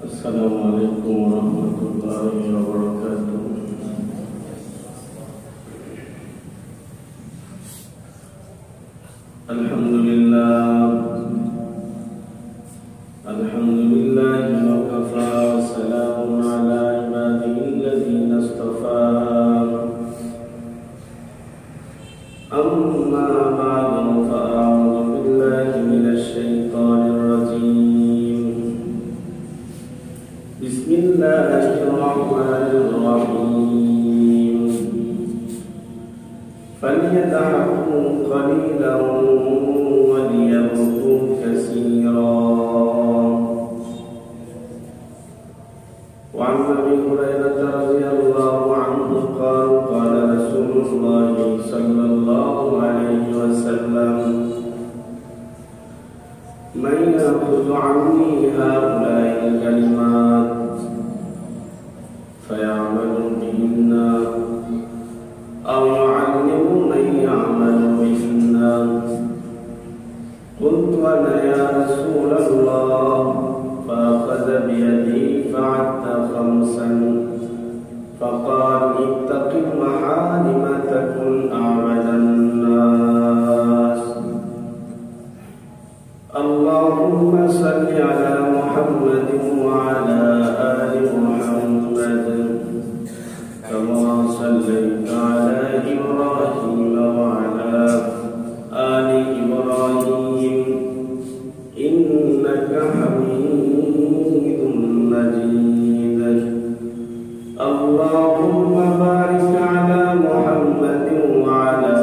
السلام عليكم ورحمة الله وبركاته. الحمد لله وكفى وسلام على عباده الذين اصطفى. أما بعد فأعوذ بالله من الشيطان الرجيم. بسم الله الرحمن الرحيم. فليضحكوا قليلا وليبكوا كثيرا. وعن أبي هريرة رضي الله عنه قال قال رسول الله صلى الله عليه وسلم: من يأخذ عني هؤلاء الكلمات فيعمل بهن أو يعلم من يعمل بهن. قلت أنا يا رسول الله. فأخذ بيدي فعد خمسا فقال: اتق المحارم تكن أعبد الناس. اللهم صل على محمد وعلى آل محمد كما صليت على إبراهيم وعلى آل إبراهيم إنك حميد مجيد. اللهم بارك على محمد وعلى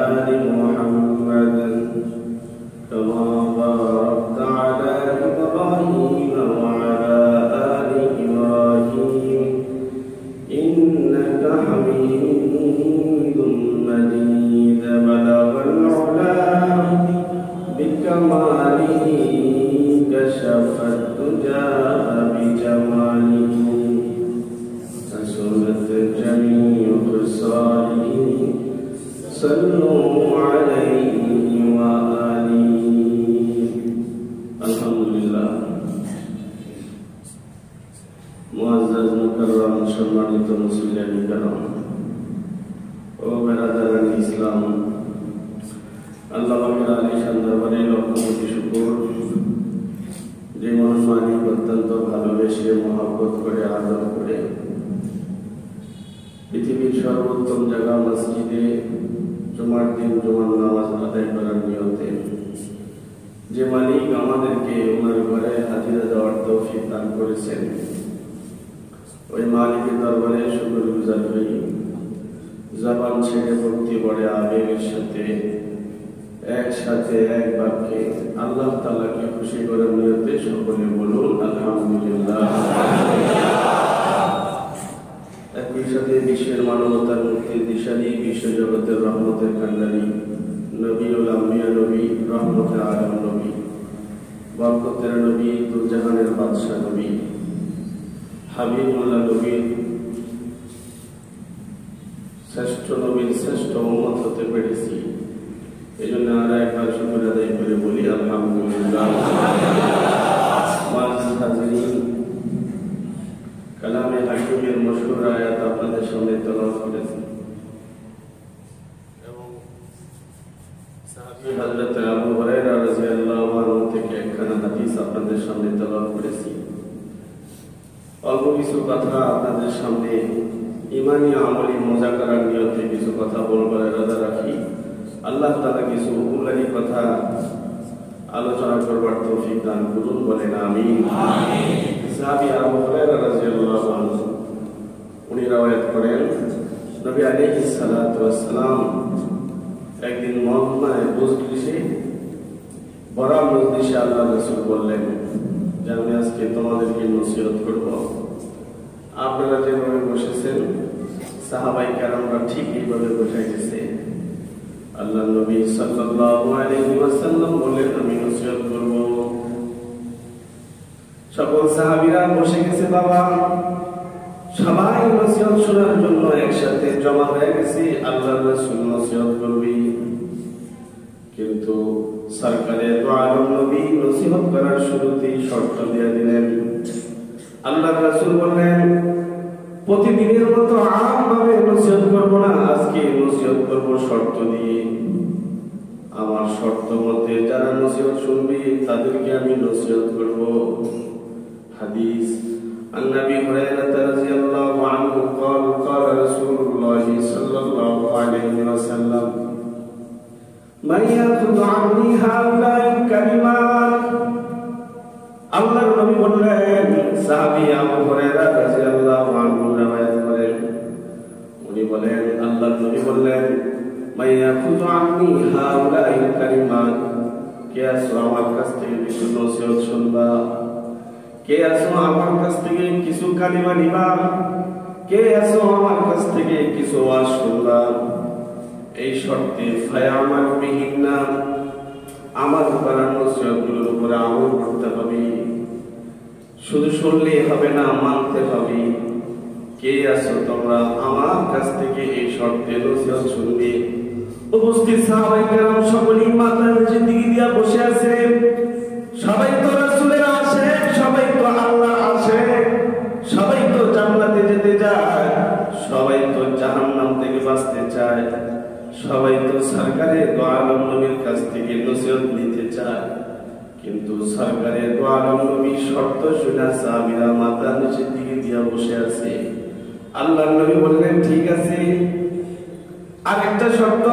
آل محمد كما باركت على إبراهيم وعلى آل إبراهيم إنك حميد مجيد. بلغ العلا بكماله كشف الدجى بجماله حسنت جميع خصاله. صلوا عليه وآله. الحمد لله. মুআজ্জাজ মুকাররম সম্মানিত মুসলিম کرام ও বেরাদারান ইসলাম, আল্লাহ পাকের আলিশান দরবারে লক্ষ কোটি শুকর যে মহান মালিক অত্যন্ত ভালোবেসে মহব্বত করে আদর করে পৃথিবীর সর্বোত্তম জায়গা মসজিদে জুমার দিন জুমার নামাজ আদায় করার নিয়তে যে মালিক আমাদেরকে ওনার ঘরে হাজিরা দেওয়ার তৌফিক দান করেছেন, ওই মালিকের দরবারে শুকরগুজার হই। জবান ছেড়ে ভক্তি বড়ে আবেগের সাথে একসাথে এক বাক্যে আল্লাহ তাআলাকে খুশি করার নিয়তে সকলে বলুন আলহামদুলিল্লাহ। একই সাথে বিশ্বের মানবতার মুক্তির দিশারি, বিশ্ব জগতের রহমতের কান্ডারি নবীউল আম্বিয়া নবী, রহমতের আলম নবী, বরকতের নবী, দুজাহানের বাদশাহ নবী, হাবিবুল্লাহ নবীর শ্রেষ্ঠ নবীর শ্রেষ্ঠ উম্মত হতে পেরেছি। এই জন্য আর একবার শুকর আদায় করে বলি আলহামদুলিল্লাহ। কালামে হাকিমের মশহুর আয়াত আপনাদের সামনে তেলাওয়াত করেছি এবং সাহাবী হযরত আবু হুরায়রা রাদিয়াল্লাহু আনহু থেকে একখানা হাদিস আপনাদের সামনে তেলাওয়াত করেছি। অল্প কিছু কথা আপনাদের সামনে ইমানি আমলি মুযাকারার নিয়তে কিছু কথা বলবার ইরাদা রাখি। আল্লাহ তাআলা কিছু উপকারী কথা আলোচনা করবার তৌফিক দান করুন, বলেন আমিন। সাহাবী আবু হুরায়রা রাদিয়াল্লাহু আনহু উনি রওয়ায়াত করেন, নবী আলাইহিস সালাতু ওয়াস সালাম একদিন মদিনায় মজলিসে বড় মজলিসে আল্লাহ রাসূল বললেন যে আমি আজকে তোমাদেরকে নসিহত করব। আপনারা যেভাবে বসেছেন সাহাবায়ে কেরামরা ঠিক এইভাবে বসে গেছে। আল্লাহ নবী সাল্লাল্লাহু আলাইহি ওয়াসাল্লাম বললেন আমি নসিহত করব। সকল সাহাবীরা বসে গেছে, বাবা সবাই নসিহত শোনার জন্য একসাথে জমা হয়ে গেছে। আল্লাহর রাসূল নসিহত করবে, কিন্তু সরকারে দো আলম নবী নসিহত করার শুরুতেই শর্ত দিয়ে দিলেন, আল্লাহর রাসূল বললেন, প্রতিদিনের মতো আমভাবে নসিহত করব না, আজকে নসিহত করব শর্ত দিয়ে। আমার শর্ত মতে যারা নসিহত শুনবে তাদেরকে আমি নসিহত করব। হাদিস عن ابي هريره رضي الله عنه قال قال رسول الله صلى الله عليه وسلم من ياخذ عني هؤلاء الكلمات আল্লাহর নবী বললেন, সাহাবী আবু হুরায়রা রাদিয়াল্লাহু আনহু riwayat করেন, উনি বলেন আল্লাহর নবী বললেন, মান ইয়াখুযু আন্নী হাউলাইল কালিমাত, কে আছো আমার কাছ থেকে কিছু নসিহত শুনবা, কে আছো আমার কাছ থেকে কিছু কালিমা নিবা, কে আছো আমার কাছ থেকে কিছু ওয়াজ শুনবা। এই শর্তে ফায়ামাল বিহিন্না, আমার করার নসিহতগুলোর উপরে আমল করতে হবে। শুধু শুনলেই হবে না, মানতে হবে। কে আছো তোমরা আমার কাছ থেকে এই শর্তে নসিহত শুনবে? উপস্থিত সাহাবায়ে কেরাম সকলেই মাথার নিচে দিকে দিয়া বসে আছে। সবাই তো রাসূলের আসে, সবাই তো আল্লাহ আসে, সবাই তো জান্নাতে যেতে চায়, সবাই তো জাহান্নাম থেকে বাঁচতে চায়, সবাই তো সরকারের দো আলম নবীর কাছ থেকে নসিহত নিতে চায়। কিন্তু সরকারের দো আলম নবী শর্ত শুনে সাহাবীরা মাথার নিচে দিকে দিয়া বসে আছে। আল্লাহর নবী বললেন, ঠিক আছে, আরেকটা শর্ত।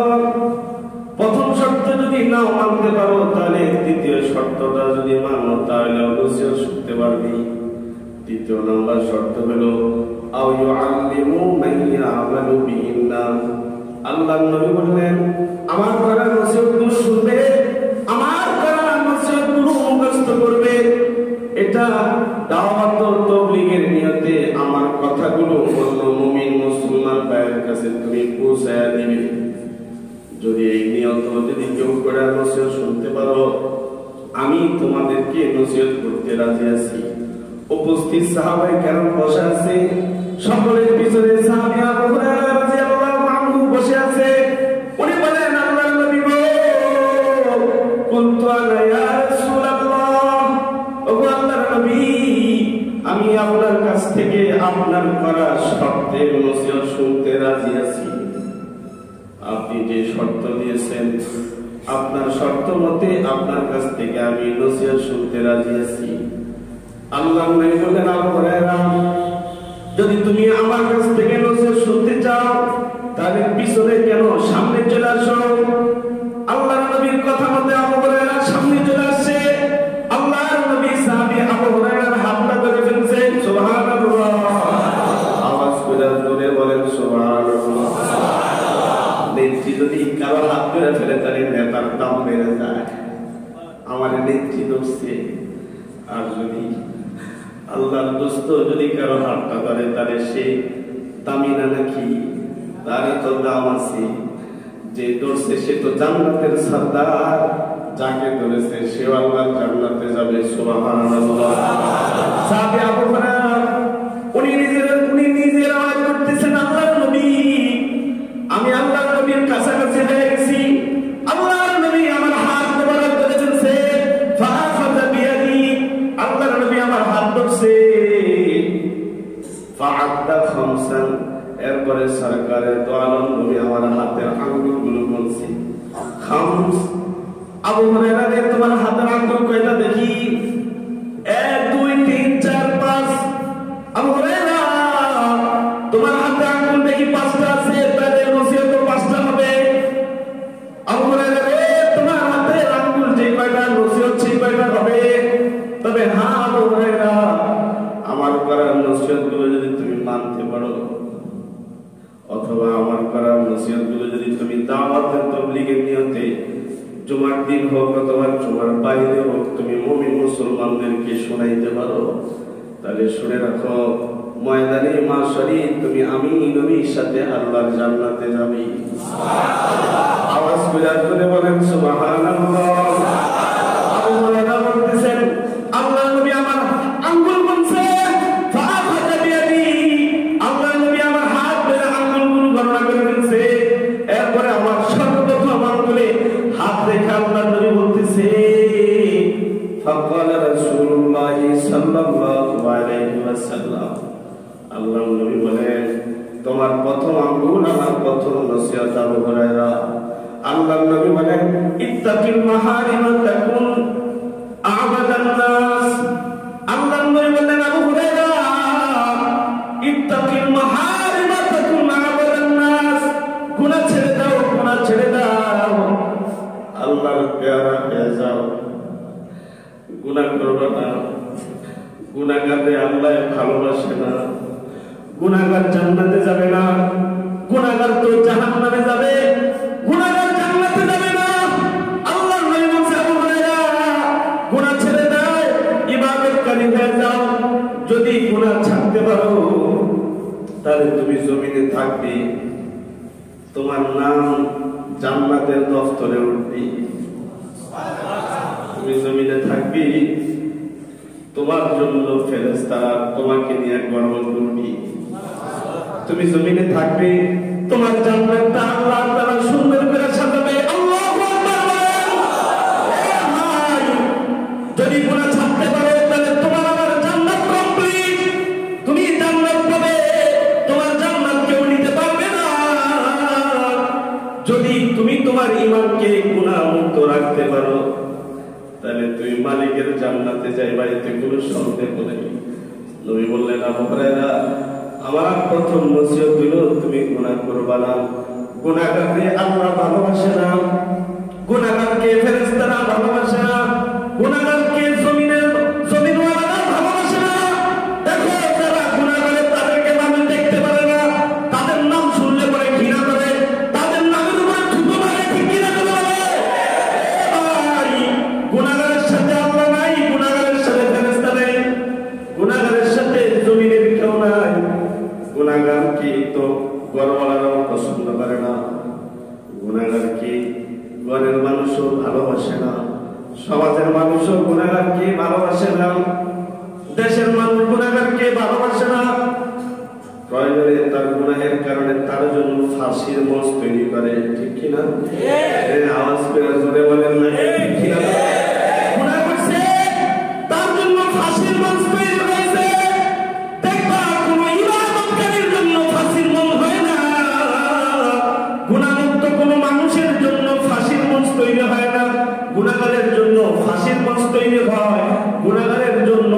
প্রথম শর্ত যদি নাও মানতে পারো তাহলে দ্বিতীয় শর্তটা যদি মানো তাহলে নসিহত শুনতে পারবি। দ্বিতীয় নাম্বার শর্ত হলো আও ইউআল্লিমু মান ইয়ামালু বিহিন্না। আল্লাহর নবী বললেন, আমার করা নসিহতগুলো শুনবে, আমার করা নসিহতগুলো মুখস্থ করবে। এটা দাওয়াত ও তাবলীগের নিয়তে আমার কথাগুলো অন্য মুমিন মুসলমান ভাইয়ের কাছে তুমি পৌঁছায়া দিবে। যদি এই নিয়ত যদি কেউ করে নসিহত শুনতে পারো, আমি তোমাদেরকে নসিহত করতে রাজি আছি। উপস্থিত সাহাবায়ে কেরাম বসে আছে, সকলের পিছনে সাহাবী আবু হুরায়রা রাদিয়াল্লাহু আনহু বসে আছে। উনি বলেন, আল্লাহর নবী গো, কুনতু আনা ইয়া রাসূলুল্লাহ, ওগো আল্লাহর নবী, আমি আপনার কাছ থেকে আপনার করা শর্তের নসিহত শুনতে রাজি আছি। আপনি যে শর্ত দিয়েছেন, আপনার শর্ত মতে আপনার কাছ থেকে আমি নসিহত শুনতে রাজি আছি। আল্লাহর নবী বলেন, আবু হুরায়রা, যদি তুমি আমার কাছ থেকে নসিহত শুনতে চাও তাহলে পিছনে কেন, সামনে চলে আসো। আল্লাহর নবীর কথা মতে আবু হুরায়রা সামনে চলে আসছে। আল্লাহর নবী সাহাবী আবু হুরায়রার হাতটা ধরে ফেলছেন। সুবহানাল্লাহ, আওয়াজ করে জোরে বলেন সুবহানাল্লাহ। নেত্রী যদি কারো হাত ধরে ফেলে তাহলে নেতার দাম বেড়ে যায়। আমার নেত্রী ধরছে, আর যদি আল্লাহর দোস্ত যদি কারো হাতটা ধরে তাহলে সে দামি না নাকি? তারই তো দাম আছে। যে ধরছে সে তো জান্নাতের সরদার, যাকে ধরেছে সে আল্লাহর জান্নাতে যাবে। সুবহানাল্লাহ। সাহাবী আবু হুরায়রা উনি নিজের আওয়াজ করতেছেন, আল্লাহর নবী, আমি আল্লাহর নবীর কাছাকাছি হয়ে গেছি। আল্লাহর নবী আমার হাত মোবারক ধরে ফেলছে। ফাআখাযা বিয়াদি, আল্লাহর নবী আমার হাত ধরছে। ফাআদ্দা খামসান, এরপরে সরকারের দো আলম নবী আমার হাতের আঙ্গুলগুলো গুনছে। খামস, আবু হুরায়রা রে, তোমার হাতের আঙ্গুল কয়টা দেখি? 1 2 3 4 5। আবু হুরায়রা, তোমার হাতে আঙ্গুল দেখি 5টা আছে, তাহলে নসিহত 5টা হবে। আবু হুরায়রা রে, তোমার হাতে আঙ্গুল যে কয়টা, নসিহত সেই কয়টা হবে। তবে হ্যাঁ আবু হুরায়রা, আমার করার নসিহতগুলো যদি তুমি মানতে পারো, অথবা আমার করার নসিহতগুলো যদি তুমি দাওয়াত ও তাবলীগের নিয়তে জুমার দিন হোক অথবা জুমার বাইরে হোক তুমি মুমিন মুসলমানদেরকে শোনাইতে পারো, তাহলে শুনে রাখো, ময়দানে মাশারি তুমি আমি নবীর সাথে আল্লাহর জান্নাতে যাবি। আওয়াজ করে বলেন সুবহানাল্লাহ। আবু হুরায়রা বলতেছেন, আল্লাহর নবী আমার আঙ্গুল গুনছে। ফাআখাযা বিয়াদি, আল্লাহর নবী আমার হাত ধরে আঙ্গুলগুলো গণনা করে ফেলছে। এরপরে আমার সর্বপ্রথম আঙ্গুলে হাত রেখে আল্লাহর নবী বলতেছে, ফাকালা রাসূলুল্লাহ সাল্লাল্লাহু আলাইহি ওয়াসাল্লাম। আল্লাহর নবী বলেন, তোমার প্রথম আঙ্গুল আমার প্রথম নসিহত আবু হুরায়রা। আল্লাহর নবী বলেন, ইত্তাকিল মাহারিম তাকুন আবাদান নাস। আল্লাহর নবী বলেন, আবু হুরায়রা, ইত্তাকিল মাহারিম তাকুন আবাদান নাস। গুনাহ ছেড়ে দাও, গুনাহ ছেড়ে দাও, আল্লাহর পেয়ারা হয়ে যাও। গুনাহ করবে না, গুনাহগারে আল্লাহ ভালোবাসে না। গুনাহগার জান্নাতে যাবে না, গুনাহগার তো জাহান্নামে যাবে। গুনাহগার জান্নাতে যাবে না। আল্লাহর নবী বলেন, আবু হুরায়রা, গুনাহ ছেড়ে দাও, ইবাদতকারী হয়ে যাও। যদি গুনাহ ছাড়তে পারো তাহলে তুমি জমিনে থাকবে, তোমার নাম জান্নাতের দফতরে উঠবে। তুমি জমিনে থাকবি, তোমার জন্য ফেরেশতারা তোমাকে নিয়ে গর্ব করবে। তুমি জমিনে থাকবে, তোমার জান্নাতটা আল্লাহ তাআলা সুন্দর করে সাজাবে। আল্লাহু আকবার। যদি গুনাহ ছাড়তে পারো তাহলে তোমার আমার জান্নাত কমপ্লিট। তুমি জান্নাত পাবে, তোমার জান্নাত কেউ নিতে পারবে না। যদি তুমি তোমার ঈমানকে গুনাহ মুক্ত রাখতে পারো তাহলে তুমি মালিকের জান্নাতে যাইবা, এতে কোনো সন্দেহ নেই। নবী বললেন, আবু হুরায়রা, আমার প্রথম নসিহত হলো তুমি গুনাহ করবা না। গুনাহগারকে আল্লাহ ভালোবাসে না, গুনাহগারকে ফেরেশতারা ভালোবাসে না, গুনাহগারকে জমিনওয়ালারা ভালোবাসে না। দেখো, যারা গুনাহ করে তাদেরকে মানুষ দেখতে পারে না, তাদের নাম শুনলে পরে ঘৃণা করে, তাদের নামের উপরে থুতু মারে, ঠিক কিনা বলে? গুনাহগারের সাথে আল্লাহ নাই, গুনাহগারের সাথে ফেরেশতা নেই, গুনাহগারের সাথে জমিনের কেউ নাই। গুনাহগারকে তো ঘরওয়ালারাও পছন্দ করে না, গুনাহগারকে ঘরের মানুষও ভালোবাসে না, সমাজের মানুষও গুনাহগারকে ভালোবাসে না, দেশের মানুষ গুনাহগারকে ভালোবাসে না। প্রয়োজনে তার গুনাহের কারণে তার জন্য ফাঁসির মঞ্চ তৈরি করে, ঠিক কিনা? আওয়াজ করে জোরে বলেন না, ঠিক কিনা? গুনাহ করছে, তার জন্য ফাঁসির মঞ্চ তৈরি হয়েছে। দেখবা, কোনো ইবাদতকারীর জন্য ফাঁসির মঞ্চ হয় না, গুনাহমুক্ত কোনো মানুষের জন্য ফাঁসির মঞ্চ তৈরি হয় না। গুনাহগারের জন্য ফাঁসির মঞ্চ তৈরি হয়, গুনাহগারের জন্য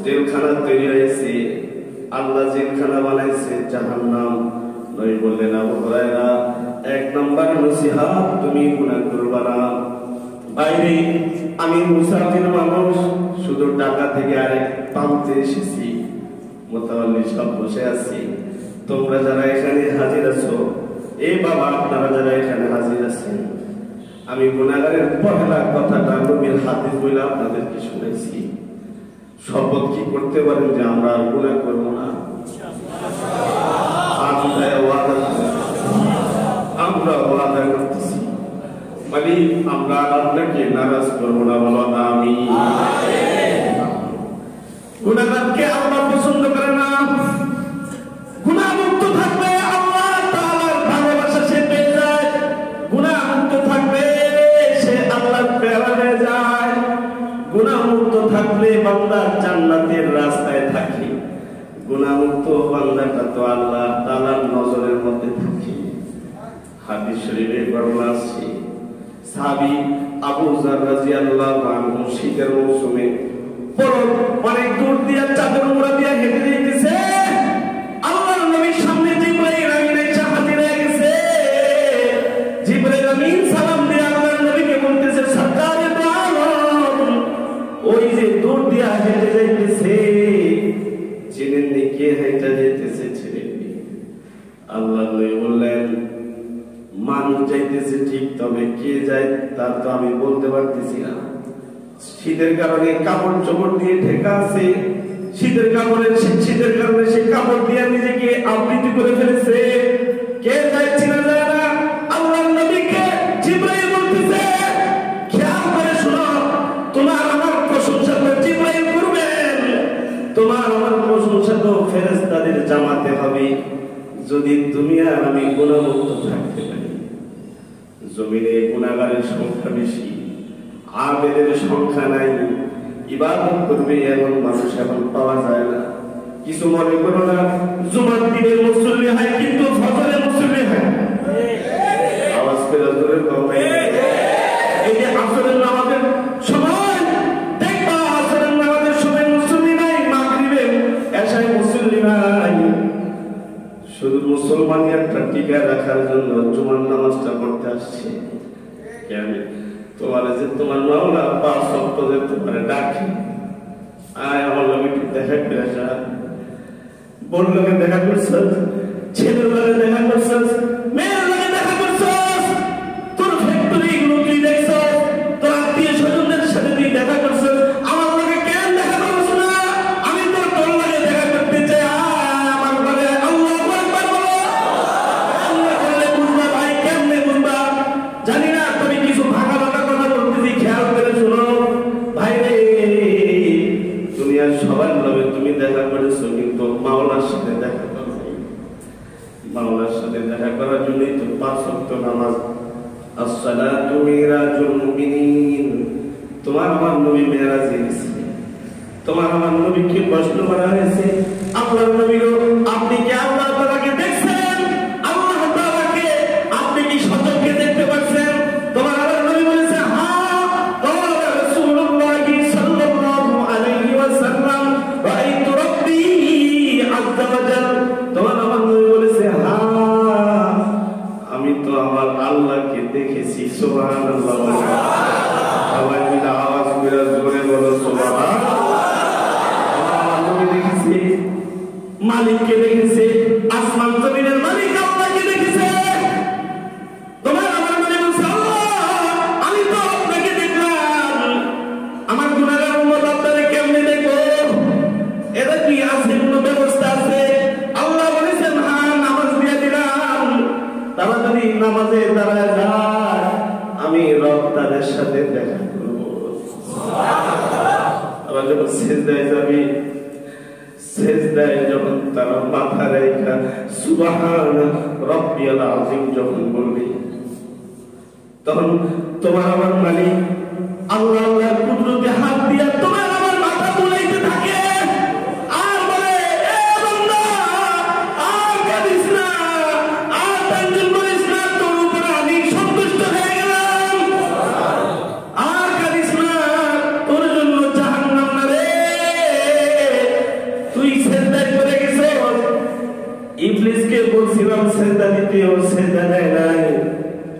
জেলখানা তৈরি হয়েছে। আল্লাহ জেলখানা বানাইছে জাহান্নাম। নবী বললেন, আবু হুরায়রা, এক নাম্বার নসিহত, তুমি গুনাহ করবা না। বাইরে আমি মুসাফির মানুষ, শুধু ঢাকা থেকে আরেক প্রান্তে এসেছি, মুতাওয়াল্লি সব বসে আছি। তোমরা যারা এখানে হাজির আছো, এই বাবা আপনারা যারা এখানে হাজির আছেন, আমি গুনাহগারের পহেলা কথাটা নবীর হাদিস বলে আপনাদেরকে শুনাইছি। শপথ কি করতে পারেন যে আমরা আর গুনাহ করব না? আমরা ওয়াদা করতেছি, মানে আমরা আপনাকে নারাজ করব না। বলো আমিন। গুনাহগারকে আল্লাহ পছন্দ করে না। গুনাহমুক্ত থাকবে আল্লাহ তাআলার ভালোবাসা সে পেয়ে যায়, গুনাহমুক্ত থাকবে সে আল্লাহর প্যারা হয়ে যায়। গুনাহমুক্ত থাকলে বান্দা জান্নাতের রাস্তায় থাকে, গুনাহমুক্ত বান্দাটা তো আল্লাহ তাআলার নজরের মধ্যে থাকে। হাদিস শরীফে বর্ণনা আছে, সাহাবী আবু যার রাদিয়াল্লাহু আনহু শীতের মৌসুমে অনেক দূর দিয়ে চাদর মুড়া দিয়ে হেঁটে যেতেছে। আল্লাহর নবীর সামনে জিবরাইল আমিন এসে হাজির হয়ে গেছে। জিবরাইল আমিন সালাম দিয়ে আল্লাহর নবীকে বলতেছে, সরকারে দো আলম, ওই যে দূর দিয়ে হেঁটে যাইতেছে, চিনেননি কে হেঁটে যাইতেছে? চিনেননি? আল্লাহর নবী বললেন, মানুষ যাইতেছে ঠিক, তবে কে যায় তার তো আমি বলতে পারতেছি না। শীতের কারণে কাপড় চোপড় দিয়ে ঢেকা আছে, শীতের কারণে সে কাপড় দিয়ে নিজেকে আবৃত করে ফেলেছে। কে যাচ্ছে না যায় না। আল্লাহর নবীকে জিবরাইল বলতেছে, খেয়াল করে শোনো, তোমার আমার প্রশংসা তো জিবরাইল করবেন, তোমার আমার প্রশংসা তো ফেরেশতাদের জামাতে হবে। যদি তুমি আর আমি গুনাহমুক্ত থাকতে পারি। জমিনে গুনাহগারের সংখ্যা বেশি, আবেদের সংখ্যা নাই, ইবাদত করবে এমন মানুষ এখন পাওয়া যায় না। কিছু মনে করো না, জুমার দিনের মুসল্লি হয় কিন্তু ফজরের মুসল্লি হয় না। আওয়াজ করে জোরে বলবে, এই যে আসরের নামাজের সময় দেখবা, আসরের নামাজের সময় মুসল্লি নাই, মাগরিবে এশায় মুসল্লি নাই। শুধু মুসলমানি একটা টিকা রাখার জন্য জুমার নামাজটা পড়তে আসছে। কেন? তোমার যে তোমার মাওলা 5 ওয়াক্ত যে তোমার ডাকে, আয় আমার লগে একটু দেখা করে আসা। বোন লগে দেখা করছস, ছেলের লগে দেখা করছস, মেয়ের লগে দেখা করছস, তোর ফ্যাক্টরি গুলো তুই দেখছস, তোর আত্মীয় স্বজনদের সাথে তুই দেখা করছস, আমার লগে কেন দেখা করছ না? আমি তোর লগে দেখা করতে চাই। আমার লগে আল্লাহু আকবার বলো। আল্লাহ বলে বুঝবা ভাই, কেমনে বুঝবা জানি না। তুমি কিছু ভাগা ভাগা কথা বলতেছি, খেয়াল করে শোনো ভাই রে। দুনিয়ার সবার লগে তুমি দেখা করেছো কিন্তু মাওলার সাথে দেখা করো নাই। মাওলার সাথে দেখা করার জন্যই তো 5 ওয়াক্ত নামাজ। আসসালাতু মিরাজুল মুমিনিন। তোমার আমার নবী মেরাজে গেছে, তোমার আমার নবীকে প্রশ্ন করা হয়েছে, আপনার নবীও আপনি কি আল্লাহ তাআলাকে দেখছেন? আল্লাহ তাআলাকে আপনি কি সচক্ষে দেখতে পাচ্ছেন? তোমার আমার নবী বলেছে হ্যাঁ। তোমার রাসূলুল্লাহ সাল্লাল্লাহু আলাইহি ওয়াসাল্লাম রাআইতু রাব্বি আযজা ওয়া জাল। তোমার আমার নবী বলেছে হ্যাঁ, আমি তো আমার আল্লাহকে দেখেছি। সুবহানাল্লাহ। সবাই মিলে আওয়াজ করে জোরে বলো সুবহানাল্লাহ। মালিককে দেখেছে, আসমান জমিনের মালিক আল্লাহকে দেখেছে। তোমার আমার মনে বলছে আল্লাহ আমি তো আপনাকে দেখলাম, আমার গুনাহগার উম্মত আপনাকে কেমনে দেখবো? এটা কি আছে, কোনো ব্যবস্থা আছে? আল্লাহ বলেছেন হ্যাঁ, নামাজ দিয়ে দিলাম। তারা যদি নামাজে দাঁড়ায় যায়, আমি রব তাদের সাথে দেখা করবো। আবার যখন সিজদায় যাবি, সিজদায় যখন তারা মাথা রেখে সুবহান রাব্বিয়াল আযীম যখন বলবি, তখন তোমার আমার মালিক আল্লাহ আল্লাহর কুদরতে হাত দিয়া তোমার আমার মাথা বুলাইতে থাকে আর বলে, এ বান্দা আর কাঁদিস না, আর টেনশন করিস না, তোর উপরে আমি সন্তুষ্ট হয়ে গেলাম। আর কাঁদিস না, তোর জন্য জাহান্নাম না রে। তুই সিজদায় পড়ে গেছিস, ইবলিসকে বলছিলাম সিজদা দিতে, ও সিজদা দেয় নাই।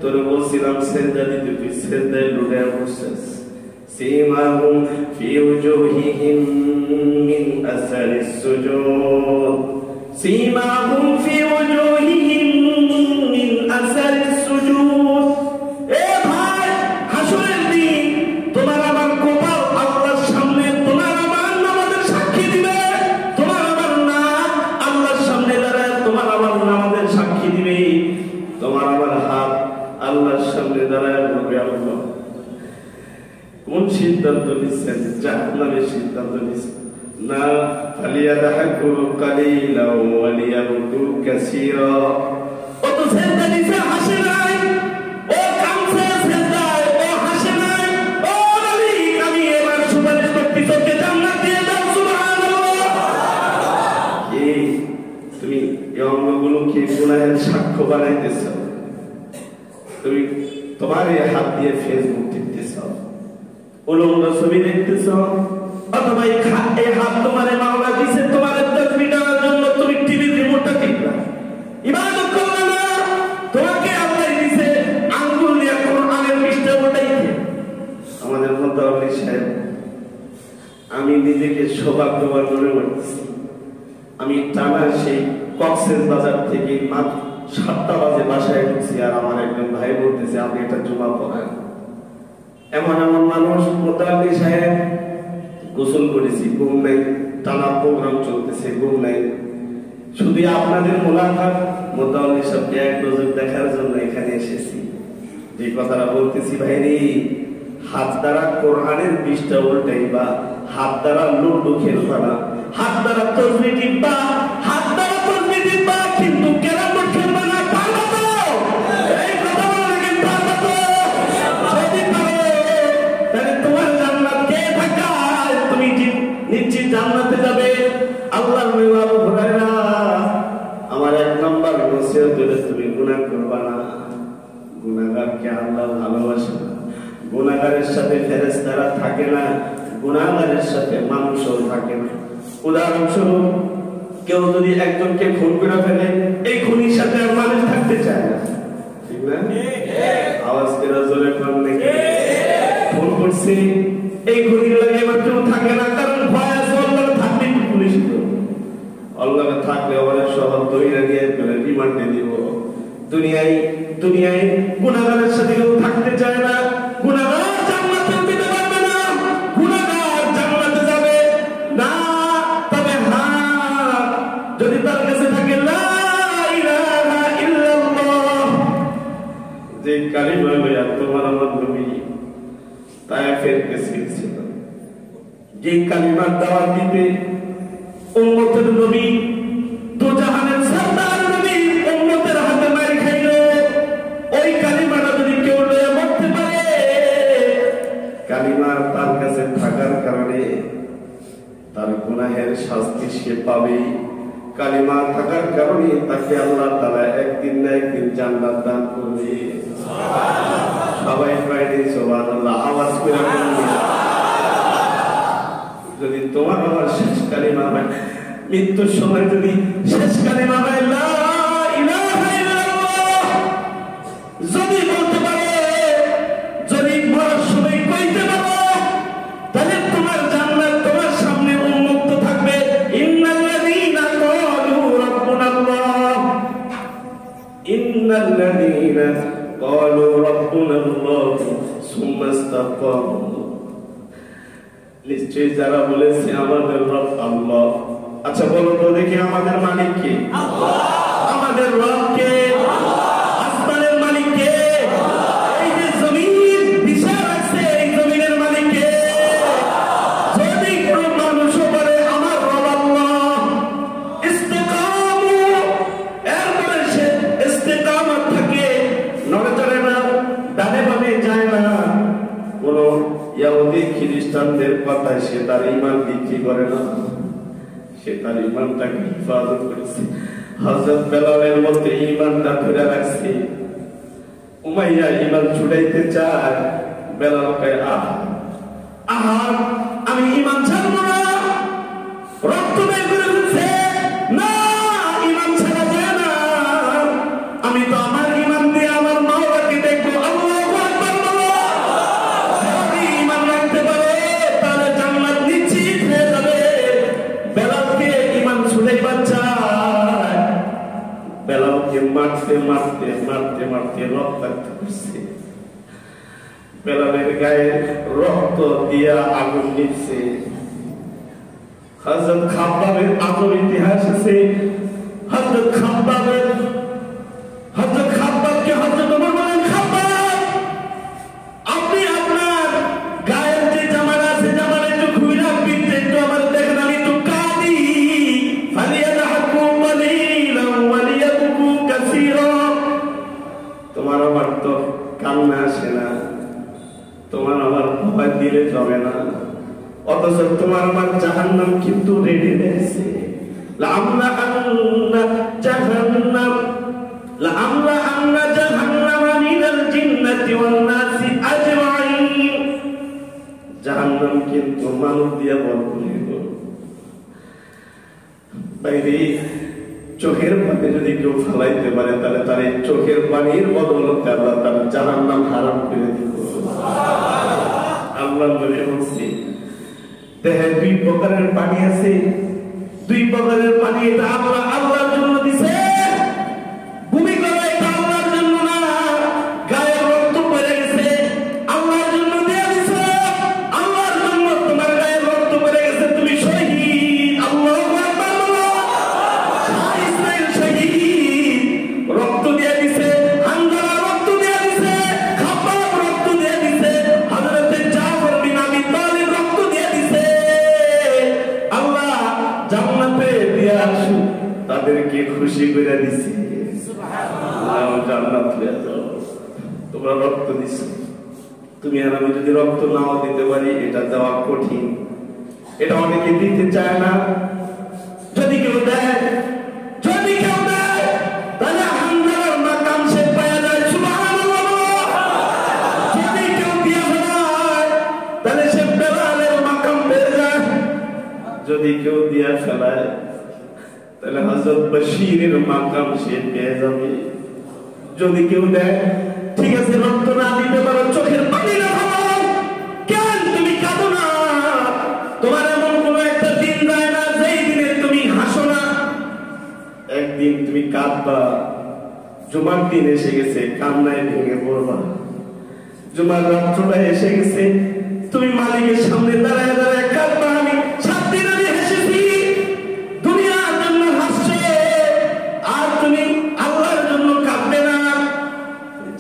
তোরে বলছিলাম সিজদা দিতে, তুই সিজদায় লুটে বসছিস। সীমাহুম ফি উজুহিহিম মিন আসারিস সুজুদ। সীমাহুম ফি উজুহিহিম মিন আসারিস সুজুদ। এ ভাই, হাসরের দিন তোমার আমার কপাল আল্লাহর সামনে তোমার আমার নামাজের সাক্ষী দিবে। তোমার আমার নাম আল্লাহর সামনে দাঁড়ায় তোমার আমার নামাজের সাক্ষী দিবে। তোমার আমার হাত আল্লাহর সামনে দাঁড়ায় বলবে আল্লাহ কোন সিদ্ধান্ত নিচ্ছেন? জাহান্নামের সিদ্ধান্ত নিচ্ছেন না। ফালিয়াদহাকু কালিলাও ওয়া লিয়াবকু কাসীরা। ও তো সিজদা দিছে, হাসে নাই, ও কামছে সিজদায়, ও হাসে নাই। ও মালিক, আমি এবার সুপারিশ করতেছি, ওকে জান্নাত দিয়ে দাও। সুবহানাল্লাহ। এই তুমি এই অঙ্গগুলোকে গুনাহের সাক্ষ্য বানাইতেছ। তুমি তোমার এই হাত দিয়ে ফেসবুক টিপতেছ, উলঙ্গ ছবি দেখতেছ, অথবা এই হাত তোমার মাওলা দিছে তোমার তাসবিহ দেওয়ার জন্য, তুমি টিভির রিমোটটা টিপলা, ইবাদত করলে না। তোমাকে আল্লাহ দিছে আঙ্গুল দিয়ে কোরআনের পৃষ্ঠা উঠাইতে। আমাদের মুতাওয়াল্লি সাহেব, আমি নিজেকে সৌভাগ্যবান মনে করতেছি। আমি টানা সেই কক্সেস বাজার থেকে মাত্র 7টা বাজে বাসায় ঢুকছি, আর আমার একজন ভাই বলতেছে আপনি এটা জুমা পড়ান। এমন এমন মানুষ, মুতাওয়াল্লি সাহেব, গোসল করেছি, ঘুম নাই, টানা প্রোগ্রাম চলতেছে, ঘুম নাই। শুধু আপনাদের মোলাকাত মুতাওয়াল্লি সাহেবকে এক নজর দেখার জন্য এখানে এসেছি। যে কথাটা বলতেছি ভাই রে, হাত দ্বারা কোরআনের পৃষ্ঠা উল্টাইবা, হাত দ্বারা লুডু খেলবা না, হাত দ্বারা তাসবিহ টিপবা, হাত দ্বারা তাসবিহ টিপবা, কিন্তু ক্যারাম বোর্ড খেলবা না। পারবা তো? এই কথা বলে কি পারবা তো? যদি পারো তাহলে তোমার জান্নাত কে থাকায় জান্নাতে যাবে। আল্লাহর নবী আবু হুরায়রা আমার এক নাম্বার ওসিয়ত হলো তুমি গুনাহ করবা না। গুনাহগারকে আল্লাহ ভালোবাসে না। গুনাহগারের সাথে ফেরেশতারা থাকে না, গুনাহগারের সাথে মানুষও থাকে না। উদাহরণস্বরূপ কেউ যদি একজনকে খুন করে ফেলে, এই খুনির সাথে আর মানুষ থাকতে চায় না, ঠিক না? আওয়াজ করে জোরে কোন নাকি খুন করছে, এই খুনির লাগে এবার কেউ থাকে না, কারণ ভয় আছে আল্লাহ থাকলে কি পুলিশ তো আল্লাহ থাকলে আমাদের শহর দইরা দিয়ে ফেলে রিমান্ডে দিব। দুনিয়ায় গুনাহগারের সাথে কেউ থাকতে চায় না। গুনাহগার জান্নাতে যেতে পারবে না, গুনাহগার জান্নাতে যাবে না। তবে হ্যাঁ, যদি তার কাছে থাকে লা ইলাহা ইল্লাল্লাহ, যে কালিমা লইয়া তোমার আমার নবী তায়েফের কাছে ছিল, যে কালিমার দাওয়াত দিতে উম্মতের নবী দুজাহানের সরদার নবী উম্মতের হাতে মার খাইলো, ওই কালিমাটা যদি কেউ লইয়া মরতে পারে, কালিমার তার কাছে থাকার কারণে তার গুনাহের শাস্তি সে পাবে। কালিমা থাকার কারণে তাকে আল্লাহ তাআলা একদিন না একদিন জান্নাত দান করবে। সবাই পাইলে সুবহানাল্লাহ আওয়াজ করে বলুন। যদি তোমার আমার শেষ কালিমা হয়, মৃত্যুর সময় যদি শেষ কালিমা হয় লা ইলাহা ইল্লাল্লাহ, যদি বলতে পারে, যদি মরার সময় কইতে পারো, তাহলে তোমার জান্নাত তোমার সামনে উন্মুক্ত থাকবে। ইন্নাল্লাযীনা ক্বালু রাব্বুনাল্লাহ, ইন্নাল্লাযীনা ক্বালু রাব্বুনাল্লাহ সুম্মা ইসতাকামু, নিশ্চয়ই যারা বলেছে আমাদের রব আল্লাহ। আচ্ছা বলো তো দেখি আমাদের মালিক কে? আল্লাহ। আমাদের রব কে? আসমানের মালিক কে? এই যে জমিন বিশাল আছে, এই জমিনের মালিক কে? যদি কোনো মানুষ বলে আমার রব আল্লাহ, ইস্তিকামু, এরপরে সে ইস্তিকামত থাকে, নড়ে চড়ে না, ডানে বামে যায় না, কোন ইহুদি খ্রিস্টানদের কথায় সে তার ঈমান বিক্রি করে না, সে তার ঈমানটাকে হিফাজত করেছে। হযরত বেলালের মধ্যে ঈমানটা ধরে রাখছে। উমাইয়া ঈমান ছুটাইতে চায়, বেলাল কয় আহা আমি ঈমান ছাড়বো না, রক্ত বের করে ফেলছে না, ঈমান ছাড়া যায় না, আমি তো আমার ঈমান দিয়ে আমার মাওলাকে দেখবো। আল্লাহু আকবার বলো। যদি ঈমান রাখতে পারে তাহলে জান্নাত নিশ্চিত হয়ে যাবে। বেলালকে ঈমান ছুটাইবার চায়, বেলালকে মারতে মারতে মারতে মারতে রক্তাক্ত করছে। বেলালের গায়ে রক্ত দিয়া আগুন নিচ্ছে। হযরত খাব্বাবের আজব ইতিহাস আছে। হযরত খাব্বাবকে হযরত ওমর বলেন, খাব্বাব আপনি আপনার গায়ের যে জামাটা আছে, জামাটা একটু খুইলা পিনতে একটু আমার দেখেন, আমি একটু কাঁদি। ফালিয়াদহাকু কালিলান ওয়ালিয়াবকু কাসীরা, তোমার আমার তো কান্না আসে না, তোমার আমার ভয় দিলে জমে না, অথচ তোমার আমার জাহান্নাম কিন্তু রেডি রয়েছে। লামলা আন্না জাহান্নাম মিনাল জিন্নাতি ওয়ান নাসি আজমাইন, জাহান্নাম কিন্তু মানব দিয়ে ভরপুর। বাইরে চোখের পানি যদি কেউ ফেলাইতে পারে, তাহলে তার এই চোখের পানির বদৌলতে আল্লাহ তার জাহান্নাম হারাম করে দিব। আল্লাহ বলে বলছি দেহে দুই প্রকারের পানি আছে, দুই প্রকারের পানি, এটা আল্লাহর জন্য দিছে। ভূমি করে এটা আল্লাহর জন্য না, গায়ে রক্ত পড়ে গেছে আল্লাহর জন্য দিয়ে দিছে, আল্লাহর জন্য তোমার গায়ে রক্ত পড়ে গেছে, তুমি শহীদ। আল্লাহু আকবার বলো। ইসরাইল শহীদ, রক্ত দিয়ে দিছে, হামজা রক্ত দিয়ে দিছে, খাব্বাব রক্ত দিয়ে দিছে, হযরত জাফর বিন আবি তালিব রক্ত দিয়ে দিছে। আল্লাহ জান্নাতে দিয়া তাদেরকে খুশি করে দিছে। সুবহানাল্লাহ, জান্নাত পেয়ে যাও, তোমরা রক্ত দিছো। তুমি আর আমি যদি রক্ত নাও দিতে পারি, এটা দেওয়া কঠিন, এটা অনেকে দিতে চায় না। যদি কেউ দেয় তাহলে হামদার মাকাম সে পাওয়া যায়, সুবহানাল্লাহ। যদি কেউ দিয়ে ফেলায় তাহলে সে বেলালের মাকাম পেয়ে যায়। যদি কেউ দিয়ে ফেলায় তাহলে হযরত বশীরের মাকাম সে পেয়ে যাবে। যদি কেউ দেয়, ঠিক আছে রক্ত না দিতে পারো, চোখের পানি না ফেলাও, কেন তুমি কাঁদো না? তোমার এমন কোন একটা দিন যায় না যেই দিনে তুমি হাসো না। একদিন তুমি কাঁদবা, জুমার দিন এসে গেছে, কান্নায় ভেঙে পড়বা। জুমার রাত্রটা এসে গেছে, তুমি মালিকের সামনে দাঁড়ায় দাঁড়ায় কাঁদবা, আমি 7 দিন আমি হেসেছি, দুনিয়ার জন্য হাসছে, আর তুমি আল্লাহর জন্য কাঁদবে না,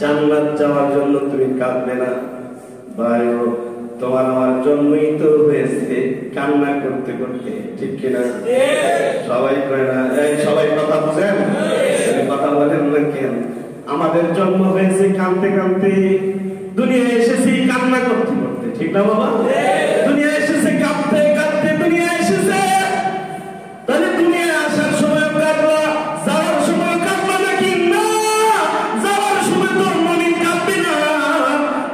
জান্নাত যাওয়ার জন্য তুমি কাঁদবে না। ভাই, তোমার আমার জন্যই তো হয়েছে কান্না করতে করতে, ঠিক কিনা? সবাই কয় না? সবাই কথা বুঝেন? কথা বলেন না কেন? আমাদের জন্ম হয়েছে কাঁদতে কাঁদতে, দুনিয়া এসেছি কান্না করতে করতে, ঠিক না বাবা? দুনিয়া এসেছে কাঁদতে কাঁদতে, দুনিয়া এসেছে, তাহলে দুনিয়া আসার সময় কাঁদবা, যাওয়ার সময় কাঁদবা নাকি? না, যাওয়ার সময় তোর মুমিন কাঁদবে না,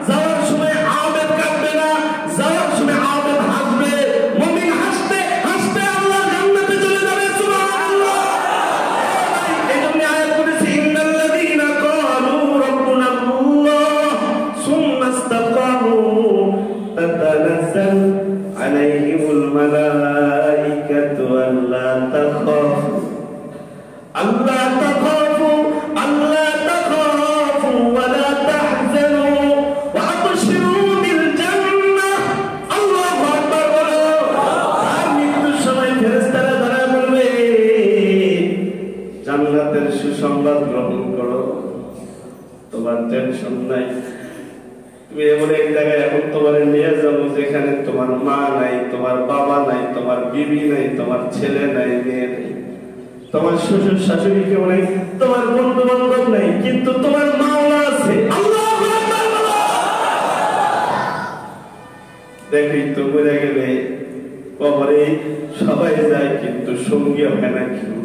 যাওয়ার সময় আবেদ কাঁদবে না, যাওয়ার সময় আবেদ হাসবে, মুমিন হাসতে হাসতে আল্লাহ জান্নাতে চলে যাবে, সুবহানাল্লাহ। এইজন্য আয়াত করেছে, ইন্নাল্লাযীনা ক্বালু রাব্বুনা আল্লাহ সুম্মা ইসতাকামু তাতানাজ্জালু আলাইহিমুল মালাইকাতু আল্লা তাখাফু ওয়া লা তাহজানু ওয়া আবশিরু বিল জান্নাহ। আল্লাহু আকবার বলো। আর মৃত্যুর সময় ফেরেশতারা দাঁড়ায় বলবে, জান্নাতের সুসংবাদ গ্রহণ করো, তোমার টেনশন নাই। তুমি এমন এক জায়গায় এখন তোমার নিয়ে যাবো যেখানে তোমার মা নাই, তোমার বাবা নাই, তোমার বিবি নাই, তোমার ছেলে নাই, মেয়ে নাই, তোমার শ্বশুর শাশুড়ি কেউ নাই, তোমার বন্ধু বান্ধব নাই, কিন্তু তোমার মাওলা আছে। আল্লাহু আকবার বলো। দেখি তো মরে গেলে কবরে সবাই যায়, কিন্তু সঙ্গী হয় না কেউ।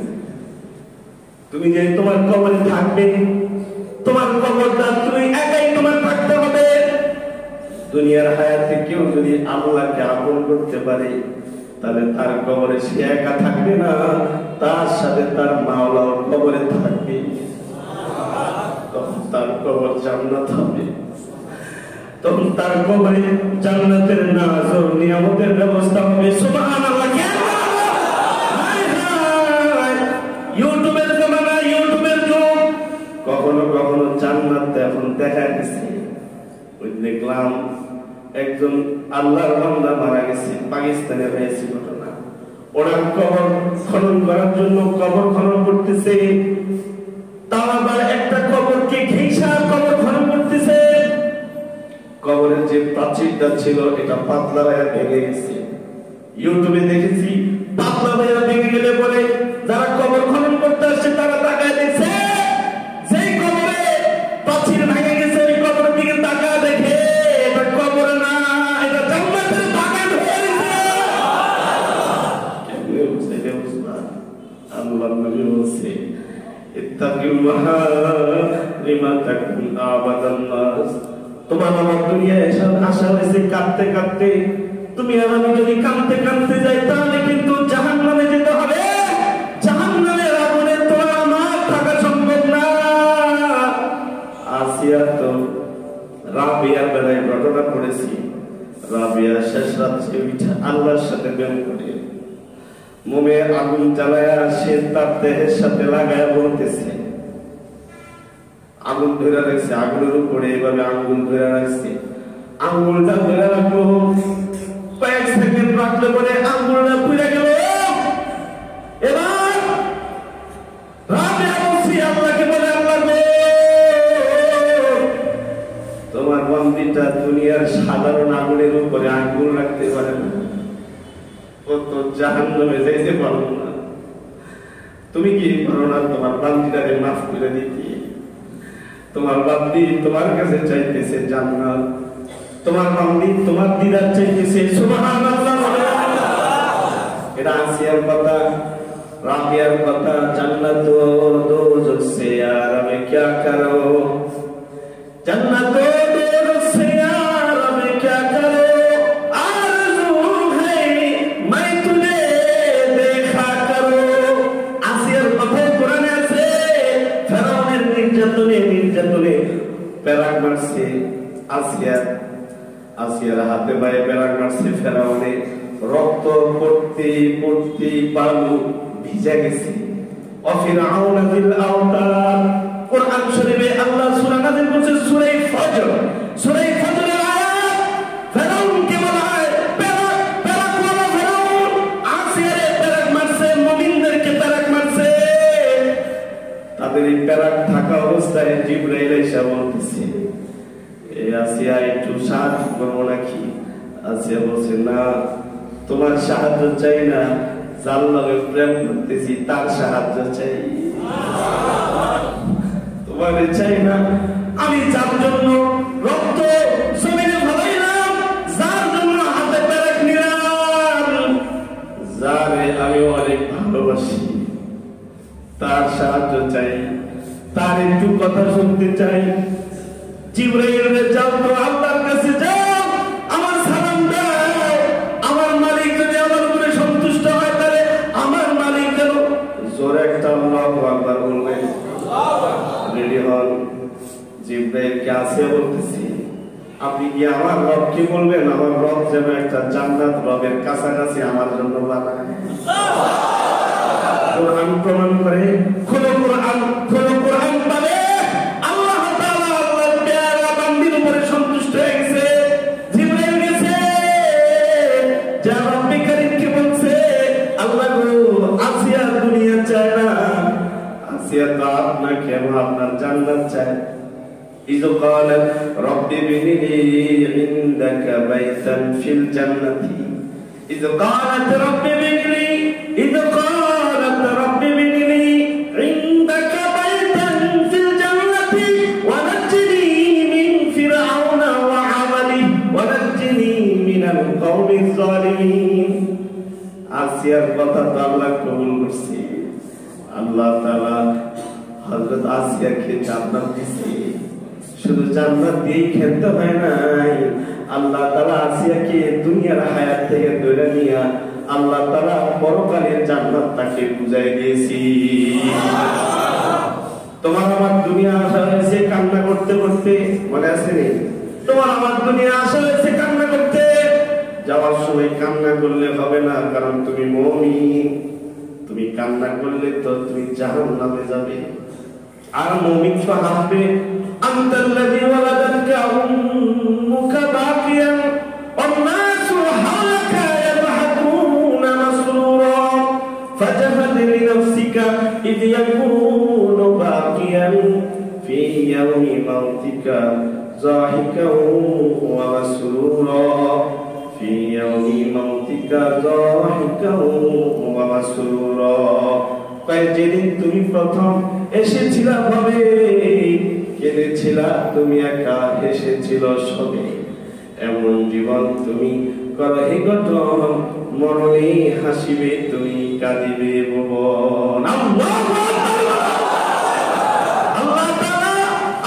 তুমি যে তোমার কবরে থাকবে, তোমার কবরটা তুমি একাই তোমার থাকতে হবে। দুনিয়ার হায়াতে কেউ যদি আল্লাহকে আপন করতে পারে, তাহলে তার কবরে সে একা থাকবে না, তার সাথে তার মাওলাও কবরে থাকবে। তখন তার কবর জান্নাত হবে, তখন তার কবরে জান্নাতের নাজ ও নিয়ামতের ব্যবস্থা হবে। সুবহানাল্লাহ। ইউটিউবের জামানা, ইউটিউবের যুগ, কখনো কখনো জান্নাত এখন দেখা গেছে। ওই দেখলাম একজন আল্লাহর বান্দা মারা গেছে, পাকিস্তানে হয়েছে ঘটনা। ওরা কবর খনন করার জন্য কবর খনন করতেছে, তাও আবার একটা কবরকে ঘেঁষা কবর খনন করতেছে। কবরের যে প্রাচীরটা ছিল এটা পাতলা ভাইয়া ভেঙে গেছে। ইউটিউবে দেখেছি পাতলা ভাইয়া ভেঙে গেলে পরে যারা কবর খনন করতে আসছে তারা তাকায় দেখছে, যেই কবরে প্রাচীর ভেঙে গেছে ওই কবরের দিকে তাকায় দেখে এটা কবর না, এটা জান্নাতের বাগান হয়ে গেছে। কেমনে বুঝতে বুঝবা? আল্লাহ নবী বলছে, ইত্তাকিল্লাহা লিমা তাকুন আবাদান নাস। তোমার আমার দুনিয়ায় আসা হয়েছে কাঁদতে কাঁদতে, তুমি আর আমি যদি কাঁদতে কাঁদতে যাই তাহলে কিন্তু জাহান্নামে যেতে হবে। জাহান্নামের আগুনে তোমার আমার থাকা সম্ভব না। আসিয়া তো রাবিয়ার বেলায় ঘটনা পড়েছি। রাবিয়া শেষ রাত্রে উঠে আল্লাহর সাথে প্রেম করে মোমে আগুন জ্বালায়া সে তার দেহের সাথে লাগায়া বলতেছে, আগুন ধরে রাখছে, আগুনের উপরে এভাবে আঙ্গুল ধরে রাখছে, আঙ্গুলটা ধরে রাখলো, কয়েক সেকেন্ড রাখলে পরে আঙ্গুলটা পুড়ে গেল। এবার রাবিয়া বলছি আল্লাহকে বলে, আল্লাহ গো, তোমার বান্দিটা দুনিয়ার সাধারণ আগুনের উপরে আঙ্গুল রাখতে পারে না, ও তো জাহান্নামে যেতে পারবো না। তুমি কি পারো না তোমার বান্দিটাকে মাফ করে দিতে? তোমার বান্দি তোমার কাছে চাইতেছে জান্নাত, তোমার বান্দি তোমার দিদার চাইতেছে। সুবহানাল্লাহ। फिर आसिया पता राबिया पता जन्नत और दोज़ख से यार मैं क्या करो जन्नत और दोज़ख से यार मैं क्या करो आरज़ू है मैं तुझे देखा करो आसिया पता कुरान से फिरौনের নির্যাতনে প্যারাক মারছে আসিয়ার হাতে পায়ে প্যারাক মারছে ফেরাউনে রক্ত পড়তে বালু ভিজে গেছে অফিরাউন যিল আওতার কোরআন শরীফে আল্লাহ সূরা নাযিল করছে সূরা ফজরের আয়াত ফেরাউন কে বলা হয় প্যারাক ওয়ালা ফেরাউন আসিয়ারে প্যারাক মারছে মুমিনদেরকে প্যারাক মারছে তাদের এই প্যারাক থাকা অবস্থায় জিবরাইল এসে বলতেছে এই আসিয়া একটু সাহায্য করবো নাকি আসিয়া বলছে না তোমার সাহায্য চাই না যার লগে প্রেম করতেছি তার সাহায্য চাই তোমার চাই না আমি যার জন্য রক্ত জমিনে ফলাইলাম যার জন্য হাতে প্যারাক নিলাম যারে আমি অনেক ভালোবাসি তার সাহায্য চাই তার একটু কথা শুনতে চাই জিবরাইল যাও তো আল্লাহর কাছে যাও আমার সালাম দাও আমার মালিক যদি আমার উপরে সন্তুষ্ট হয় তাহলে আমার মালিক যেন জোরে একটা আল্লাহু আকবার বলবেন রেডি হন জিবরাইল কে আসে বলতেছি আপনি কি আমার রবকে বলবেন আমার রব যেন একটা জান্নাত রবের কাছাকাছি আমার জন্য বানায় কোরআন প্রমাণ করে খোলো কোরআন বলে আল্লাহ তাআলা আল্লাহর প্যারা বান্দির উপরে সন্তুষ্ট হয়ে গেছে জিবরাইল গেছে যা রব্বে কারীমকে বলছে আল্লাহ গো আসিয়া দুনিয়া চায় না আসিয়া তো আপনাকে আপনার জান্নাত চায় إذ قالت رب ابن لي عندك بيتا في الجنة إذ قالت رب ابن لي عندك بيتا في الجنة ونجني من فرعون وعمله ونجني من القوم الظالمين আসিয়ার কথা তো আল্লাহ কবুল করছে আল্লাহ তাআলা হযরত আসিয়াকে জান্নাত দিয়েছে শুধু জান্নাত দিয়েই খেতে হয় নাই আল্লাহ তাআলা আসিয়াকে দুনিয়ার হায়াত থেকে ধরে নিয়ে আল্লাহ তাআলা পরকালের জান্নাত তাকে বুঝাই দিয়েছি তোমার আমার দুনিয়া আসা হয়েছে কান্না করতে করতে মনে আছে নি তোমার আমার দুনিয়া আসা হয়েছে কান্না করতে যাওয়ার সময় কান্না করলে হবে না কারণ তুমি মুমিন তুমি কান্না করলে তো তুমি জাহান্নামে যাবে আর মুমিন তো হাসবে আনতাল্লাযী ওয়ালাদাকা উম্মুকা বাকিয়ান والناس حولك يضحكون مسرورا فجهد لنفسك إذ يكون باقيا في يوم موتك ضاحكا ومسرورا في يوم موتك ضاحكا ومسرورا যেদিন তুমি প্রথম এসেছিলা ভাবে কেঁদেছিলা তুমি একা হেসেছিল সবে এমন জীবন তুমি করহি গঠন মরণে হাসিবে তুমি কাঁদিবে ভুবন আল্লাহু আকবার আল্লাহ তাআলা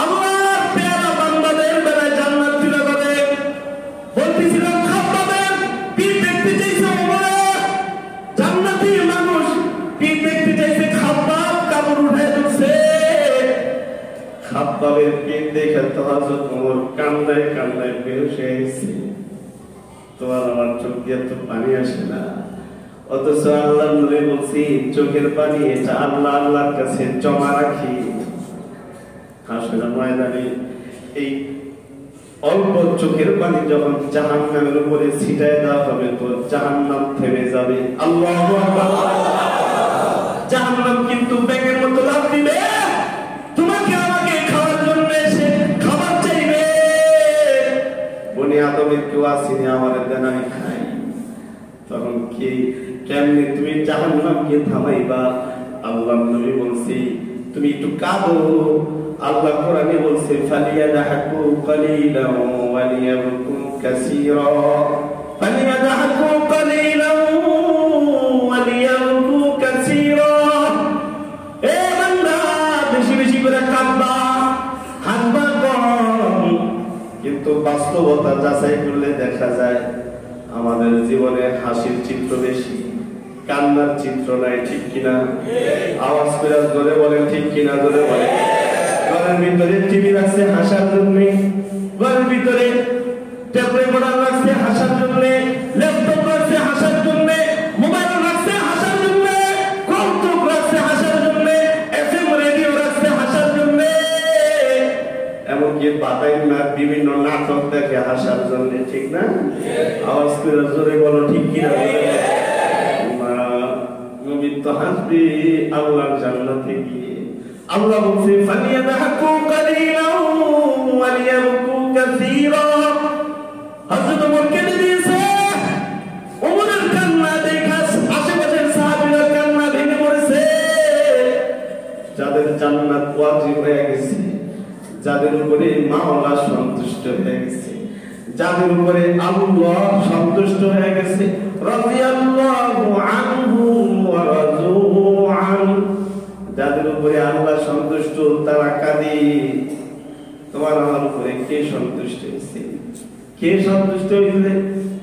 আল্লাহর প্যারা বান্দাদের বেলায় জান্নাত দিতে পারে বলতেছিলাম খাব্বাবের পীর দেখতে চাইছে ওমর জান্নাতি মানুষ পীর দেখতে চাইছে খাব্বাব কাপড় উঠায় দিচ্ছে খাব্বাবের পীর দেখে তো হযরত ওমর কান্দায় বেহুশ হয়ে গেছে তোমার আমার চোখ দিয়ে তো পানি আসে না অথচ আল্লাহ নবী বলছি চোখের পানি এটা আল্লাহর কাছে জমা রাখি হাসরের ময়দানে এই অল্প চোখের পানি যখন জাহান্নামের উপরে ছিটায় দেওয়া হবে তো জাহান্নাম থেমে যাবে আল্লাহু আকবার জাহান্নাম কিন্তু ব্যাঙের মতো লাফ দিবে তোমাকে আমাকে খাওয়ার জন্য এসে খাবার চাইবে বনি আদমের কেউ আসেনি আমাদের দেন আমি খাই তখন কি কেমনে তুমি জাহান্নামকে থামাইবা আল্লাহ নবী বলছি তুমি একটু কাঁদো আল্লাহ কোরআনে বলছে ফালিয়াদহাকু কালিলান ওয়া লিয়াবকু কাসীরা ফালিয়াদহাকু কালিলান ওয়া ওয়ালিয়াবকু কাসীরা। এ বান্দা বেশি বেশি করে কাঁদবা, হাসবা কম। কিন্তু বাস্তবতা যাচাই করলে দেখা যায় আমাদের জীবনে হাসির চিত্র বেশি, কান্নার চিত্র নাই। ঠিক কিনা? আওয়াজ করে জোরে বলেন, ঠিক কিনা? জোরে বলেন। ঘরের ভিতরে টিভি রাখছে হাসার জন্য, ঘরের ভিতরে টেপ রেকর্ডার রাখছে হাসার জন্য, ল্যাপটপ রাখছে হাসার জন্য, মোবাইল রাখছে হাসার জন্য, কম্পিউটার রাখছে হাসার জন্য, এফএম রেডিও রাখছে হাসার জন্য, এমনকি বাতাইনার বিভিন্ন নাটক দেখে হাসার জন্য। ঠিক না? আওয়াজ করে জোরে বলো, ঠিক কিনা? নবী তো হাসবে আল্লাহর জান্নাতে গিয়ে। আল্লাহ বলছে ফালিয়াদহাকু কালিলাও ওয়ালিয়াবকু কাসীরা। হযরত ওমর কেঁদে দিয়েছে। ওমরের কান্না দেখে আশেপাশের সাহাবীরা কান্না ভেঙে পড়েছে। যাদের জান্নাত ওয়াজিব হয়ে গেছে, যাদের উপরে মাওলা সন্তুষ্ট হয়ে গেছে, যাদের উপরে আল্লাহ সন্তুষ্ট হয়ে গেছে, রাদিয়াল্লাহু আনহুম ওয়া রাযু আন, যাদের উপরে আল্লাহ সন্তুষ্ট তারা কাঁদে। তোমার আমার উপরে কে সন্তুষ্ট হয়েছে? কে সন্তুষ্ট হয়েছে?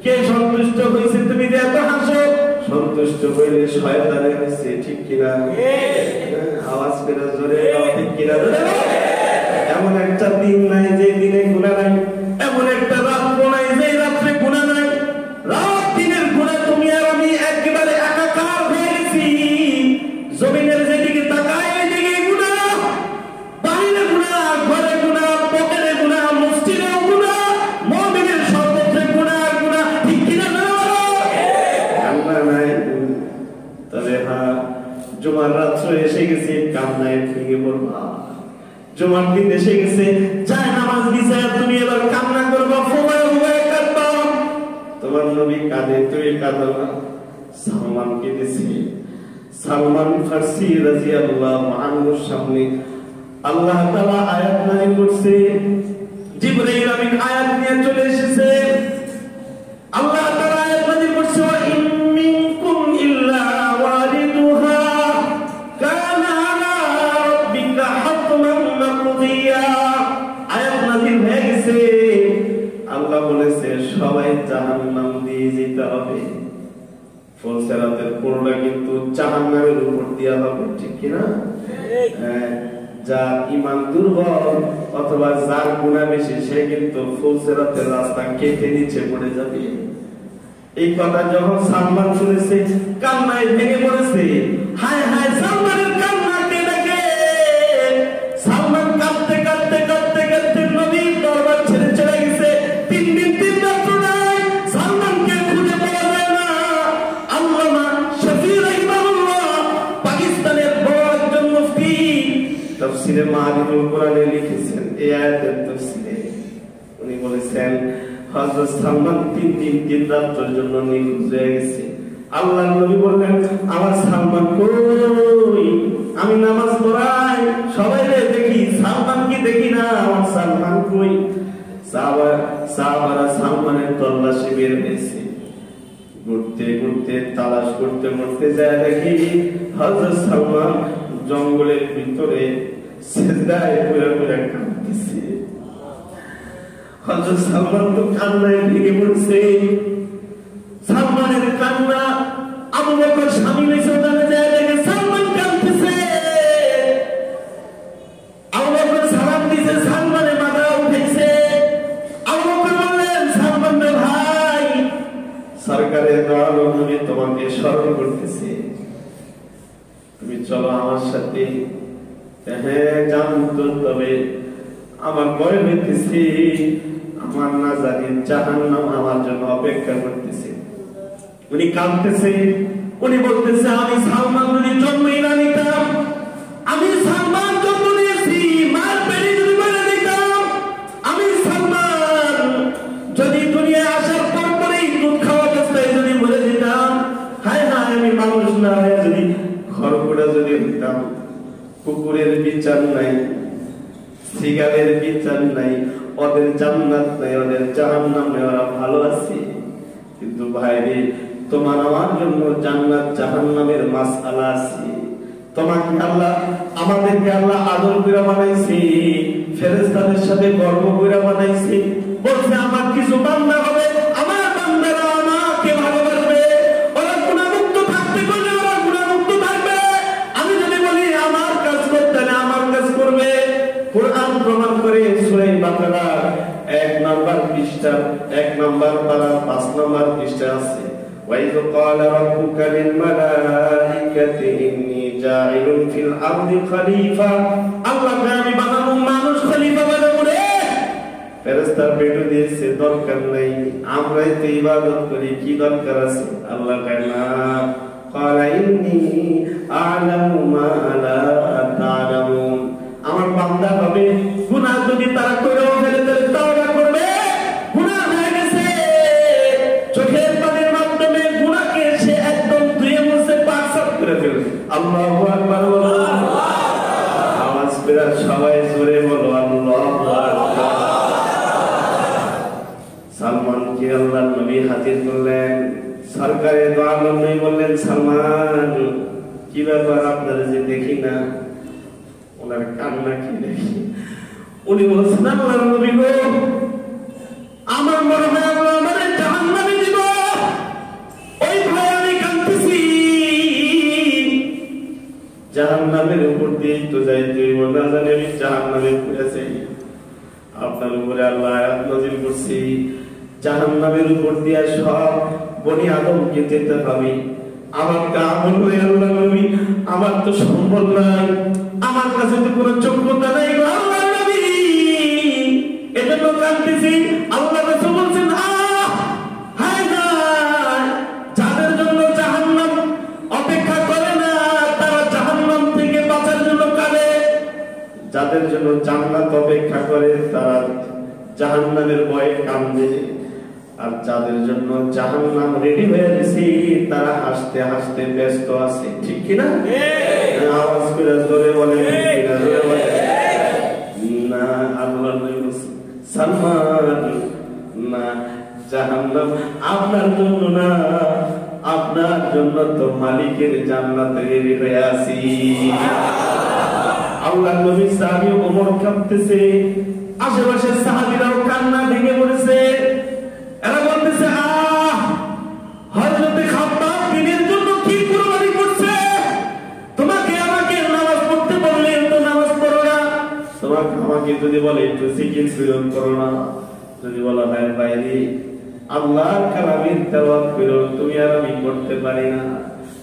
কে সন্তুষ্ট হয়েছে? তুমি যে এত হাসো, সন্তুষ্ট হইলে শয়তানে হয়েছে। ঠিক কিনা? আওয়াজ করে জোরে দাও, ঠিক কিনা? এমন একটা দিন নাই যে দিনে গুনাহ নাই, এমন একটা রাত নাই যে রাতে গুনাহ নাই। রাত দিনের গুনাহ তুমি আর আমি একেবারে একাকার হয়ে গেছি। জমিনের যেদিকে তাকায় ওইদিকে গুনাহ, বাইরে গুনাহ, ঘরে গুনাহ, পকেটে গুনাহ, মসজিদে গুনাহ, মুমিনের সর্বত্র গুনাহ গুনাহ। ঠিক কিনা? কান্না নাই। তবে হ্যাঁ, জুমার রাত এসে গেছে, কান্নায় ভেঙে পড়বা। জুমার দিন এসে গেছে, যায় নামাজ দিছে, তুমি এবার কান্না করবা, ফোবায় ফোবায় কাঁদবা। তোমার নবী কাঁদে, তুমি কাঁদো না। সালমান কেঁদেছে। সালমান ফারসি রাদিয়াল্লাহু আনহুর সামনে আল্লাহ তাআলা আয়াত নাযিল করছে। জিবরাইল আমিন আয়াত নিয়ে চলে এসেছে। আল্লাহ তাআলা আয়াত নাযিল করছে, ওয়া ইন মিনকুম ইল্লা ওয়ারিদুহা কানা আলা রাব্বিকা হাতমান মাকদিয়া। আয়াত নাযিল হয়ে গেছে। আল্লাহ বলেছে সবাই জাহান্নাম দিয়ে যেতে হবে। ফুলসিরাতের পুরোটা কিন্তু জাহান্নামের উপর দেয়া হবে। ঠিক কিনা? যা ঈমান দুর্বল অথবা যার গুনাহ বেশি, সে কিন্তু ফুলসিরাতের রাস্তা কেটে নিচে পড়ে যাবে। এই কথা যখন সালমান শুনেছে, কান্নায় ভেঙে পড়েছে। হায় হায়, সালমানের কান্না কে দেখে? সালমান কাঁদতে কাঁদতে কাঁদতে কাঁদতে নবীর দরবার ছেড়ে চলে গেছে। 3 দিন 3 রাত নাই, সালমানকে খুঁজে পাওয়া যায় না। আল্লামা শফি রাহিমাহুল্লাহ, পাকিস্তানের বড় একজন মুফতি, তাফসীরে মাআরিফুল কোরআনে লিখেছেন এই আয়াতের তাফসীরে। উনি বলেছেন হযরত সালমান 3 দিন 3 রাতের জন্য নিখোঁজ হয়ে গেছে। আল্লাহর নবী বললেন, আমার সালমান কই? আমি নামাজ পড়াই, সবাইরে দেখি, সালমান কি দেখি না? আমার সালমান কই? সাহাবারা সালমানের তল্লাশি বের হয়েছে। ঘুরতে ঘুরতে তালাশ করতে করতে যায় দেখি হযরত সালমান জঙ্গলের ভিতরে সিজদায় পড়ে পড়ে কাঁদতেছে। হযরত সালমান তো কান্নায় ভেঙে পড়ছে। সালমানের কান্না আবু বকর শামিল ইসলামে যায় দেখে সালমান কাঁদতেছে। আবু বকর সালাম দিয়েছে, সালমানের মাথা উঠেছে। আবু বকর বললেন, সালমান রে ভাই, সরকারের দয়ালু নবী তোমাকে স্মরণ করতেছে, তুমি চলো আমার সাথে। হ্যাঁ জানতো, তবে আমার ভয় হইতেছে, আমার না জানি জাহান্নাম আমার জন্য অপেক্ষা করতেছে। উনি কাঁদতেছে, উনি বলতেছে, আমি সালমান যদি জন্মই না নিতাম, আমি সালমান জন্ম নিয়েছি মার পেটে যদি মেরে দিতাম, আমি সালমান যদি দুনিয়ায় আসার পর পরেই দুধ খাওয়া অবস্থায় যদি মরে দিতাম, হায় হায় আমি মানুষ না হয়ে যদি খড়কুড়া যদি হইতাম। কুকুরের বিচার নাই, সিগারের বিচার নাই, ওদের জান্নাত নাই, ওদের জাহান্নাম নাই, ওরা ভালো আছে। কিন্তু ভাইরে তোমার আমার জন্য জান্নাত জাহান্নামের মাসআলা আছে। তোমাকে আল্লাহ আমাদেরকে আল্লাহ আদর করে বানাইছে, ফেরেশতাদের সাথে গর্ব করে বানাইছে। বলছে আমার কিছু বান্দা হবে, আমার বান্দারা আমাকে ভালোবাসবে, ওরা গুনাহমুক্ত থাকতে বলে ওরা গুনাহমুক্ত থাকবে। আমি যদি বলি আমার কাজ করতে না আমার কাজ করবে। কুরআন প্রমাণ করে সূরা বাকারা 1 নম্বর পৃষ্ঠা 1 নম্বর পারা 5 নম্বর পৃষ্ঠা আছে وَإِذْ قَالَ رَبُّكَ لِلْمَلَائِكَةِ إِنِّي جَاعِلٌ فِي الْأَرْضِ خَلِيفَةً আল্লাহ আমি বানাবো মানুষ খলিফা বানাবো রে। ফেরেশতা পেটু দিয়েছে দরকার নাই, আমরাই তো ইবাদত করি, কি দরকার আছে? আল্লাহ কয় না, قَالَ إِنِّي أَعْلَمُ مَا لَا تَعْلَمُونَ। আমার বান্দা হবে গুনাহ যদি তারা করেও ফেলে তাহলে তাওবা করবে, গুনাহ হয়ে গেছে চোখের পানির মাধ্যমে গুনাহকে সে একদম ধুয়ে মুছে পাক সাফ করে ফেলবে। আল্লাহু আকবার বলো, আওয়াজ করে সবাই জোরে বলো আল্লাহু আকবার। সালমান কে আল্লাহর নবী হাজির করলেন, সরকারে দো আলম নবী বললেন সালমান কি ব্যাপার আপনারা যে দেখি না, ওনার কান্না কি দেখি। উনি বলছেন আল্লাহর নবী গো আমার মনে হয় আল্লাহ আমাদের জাহান্নামে দিব, ওই ভয়ে আমি কাঁদতেছি। জাহান্নামের উপর দিয়ে তো যাইতে হইব, না জানি আমি জাহান্নামে পড়েছি। আপনার উপরে আল্লাহ আয়াত নাযিল করছি, জাহান্নামের উপর দিয়ে সব বনি আদমকে যেতে হবে। আমার কাম হলো আল্লাহ নবী আমার তো সম্ভব নাই, আমার কাছে তো কোনো যোগ্যতা নাই গো আল্লাহর নবী, এজন্য কাঁদতেছি। আল্লাহ রাসূল বলেন হায় না, যাদের জন্য জাহান্নাম অপেক্ষা করে না তারা জাহান্নাম থেকে বাঁচার জন্য কাঁদে, যাদের জন্য জান্নাত অপেক্ষা করে তারা জাহান্নামের ভয়ে কাঁদে, আর যাদের জন্য জাহান্নাম রেডি হয়ে গেছে তারা হাসতে হাসতে ব্যস্ত আছে। ঠিক কি না? আওয়াজ করে জোরে বলেন ঠিক না? জোরে বলেন না। আল্লাহ নবী সালমান না, জাহান্নাম আপনার জন্য না, আপনার জন্য তো মালিকের জান্নাতে রেডি হয়ে আছি। আল্লাহ নবী সাহাবী ওমর কাঁদতেছে, আশেপাশের সাহাবীরাও কান্না ভেঙে পড়েছে। এরা বলতেছে হযরত খাব্বাব দ্বীনের জন্য কি কুরবানি করছে, তোমাকে আমাকে নামাজ পড়তে বললে তো নামাজ পড়ো না, তোমাকে আমাকে যদি বলে একটু জিকির বিরোধ করো না, যদি বলা হয় বাইরে আল্লাহর কালামের তেলাওয়াত করো তুমি আর আমি করতে পারি না,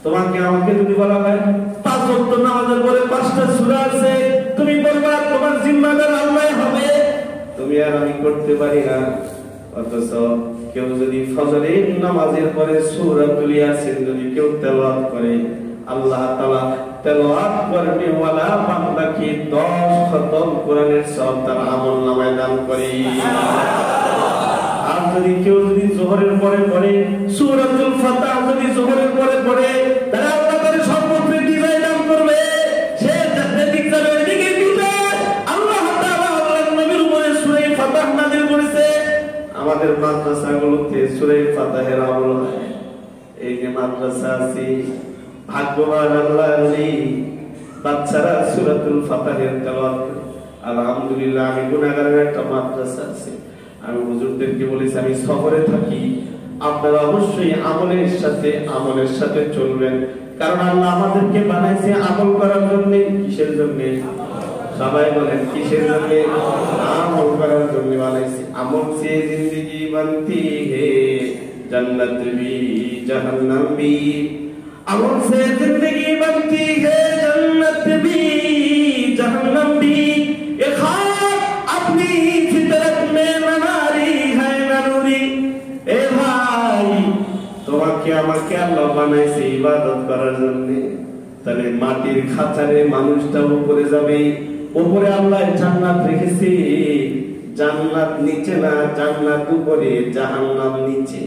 তোমাকে আমাকে যদি বলা হয় 5 ওয়াক্ত নামাজের পরে 5টা সূরা আছে তুমি পড়বা, তোমার জিম্মাদার আল্লাহ হবে, তুমি আর আমি করতে পারি না। অথচ কেউ যদি ফজরের নামাজের পরে সূরাতুল ইয়াসিন যদি কেউ তেলাওয়াত করে, আল্লাহ তাআলা তেলাওয়াত করবে ওয়ালা বান্দাকে 10 খতম কোরআনের সওয়াব তার আমলনামায় দান করে। আর যদি কেউ যদি যোহরের পরে পড়ে সূরাতুল ফাতিহা যদি যোহরের পরে পড়ে, তাহলে আল্লাহ তার সর্বত্র বিজয় দান করবে, সে জান্নাতে দিক যাবে, এদিকে দিবে। আল্লাহ তাআলা আল্লাহর নবীর উপরে সূরা ফাতিহা নাযিল করেছে। আমাদের মাদ্রাসাগুলোতে সূরা ফাতিহার আমল হয়। এই যে মাদ্রাসা আছে, ভাগ্যবান আল্লাহর বাচ্চারা সূরাতুল ফাতিহার তেলাওয়াত করে। আলহামদুলিল্লাহ, আমি গুনাহগারের একটা মাদ্রাসা আছে। আমি হুজুরদেরকে বলেছি আমি সফরে থাকি, আপনারা অবশ্যই আমলের সাথে চলবেন, কারণ আল্লাহ আমাদেরকে বানাইছে আমল করার জন্য। কিসের জন্য? সবাই বলেন কিসের জন্য? আমল করার জন্য বানাইছে। আমল সে জিंदगी बनती है जन्नत भी जहन्नम भी, আমল সে जिंदगी बनती है जन्नत भी जहन्नम भी, ये ख्वाब अपनी फितरत में मनारी है नूरी। ए भाई, তোমাকে আমাকে আল্লাহ বানাইছে ইবাদত করার জন্য, তাহলে মাটির খাঁচারে মানুষটা উপরে যাবে, উপরে আল্লাহ জান্নাত রেখেছে, জান্নাত নিচে না, জান্নাত উপরে, জাহান্নাম নিচে।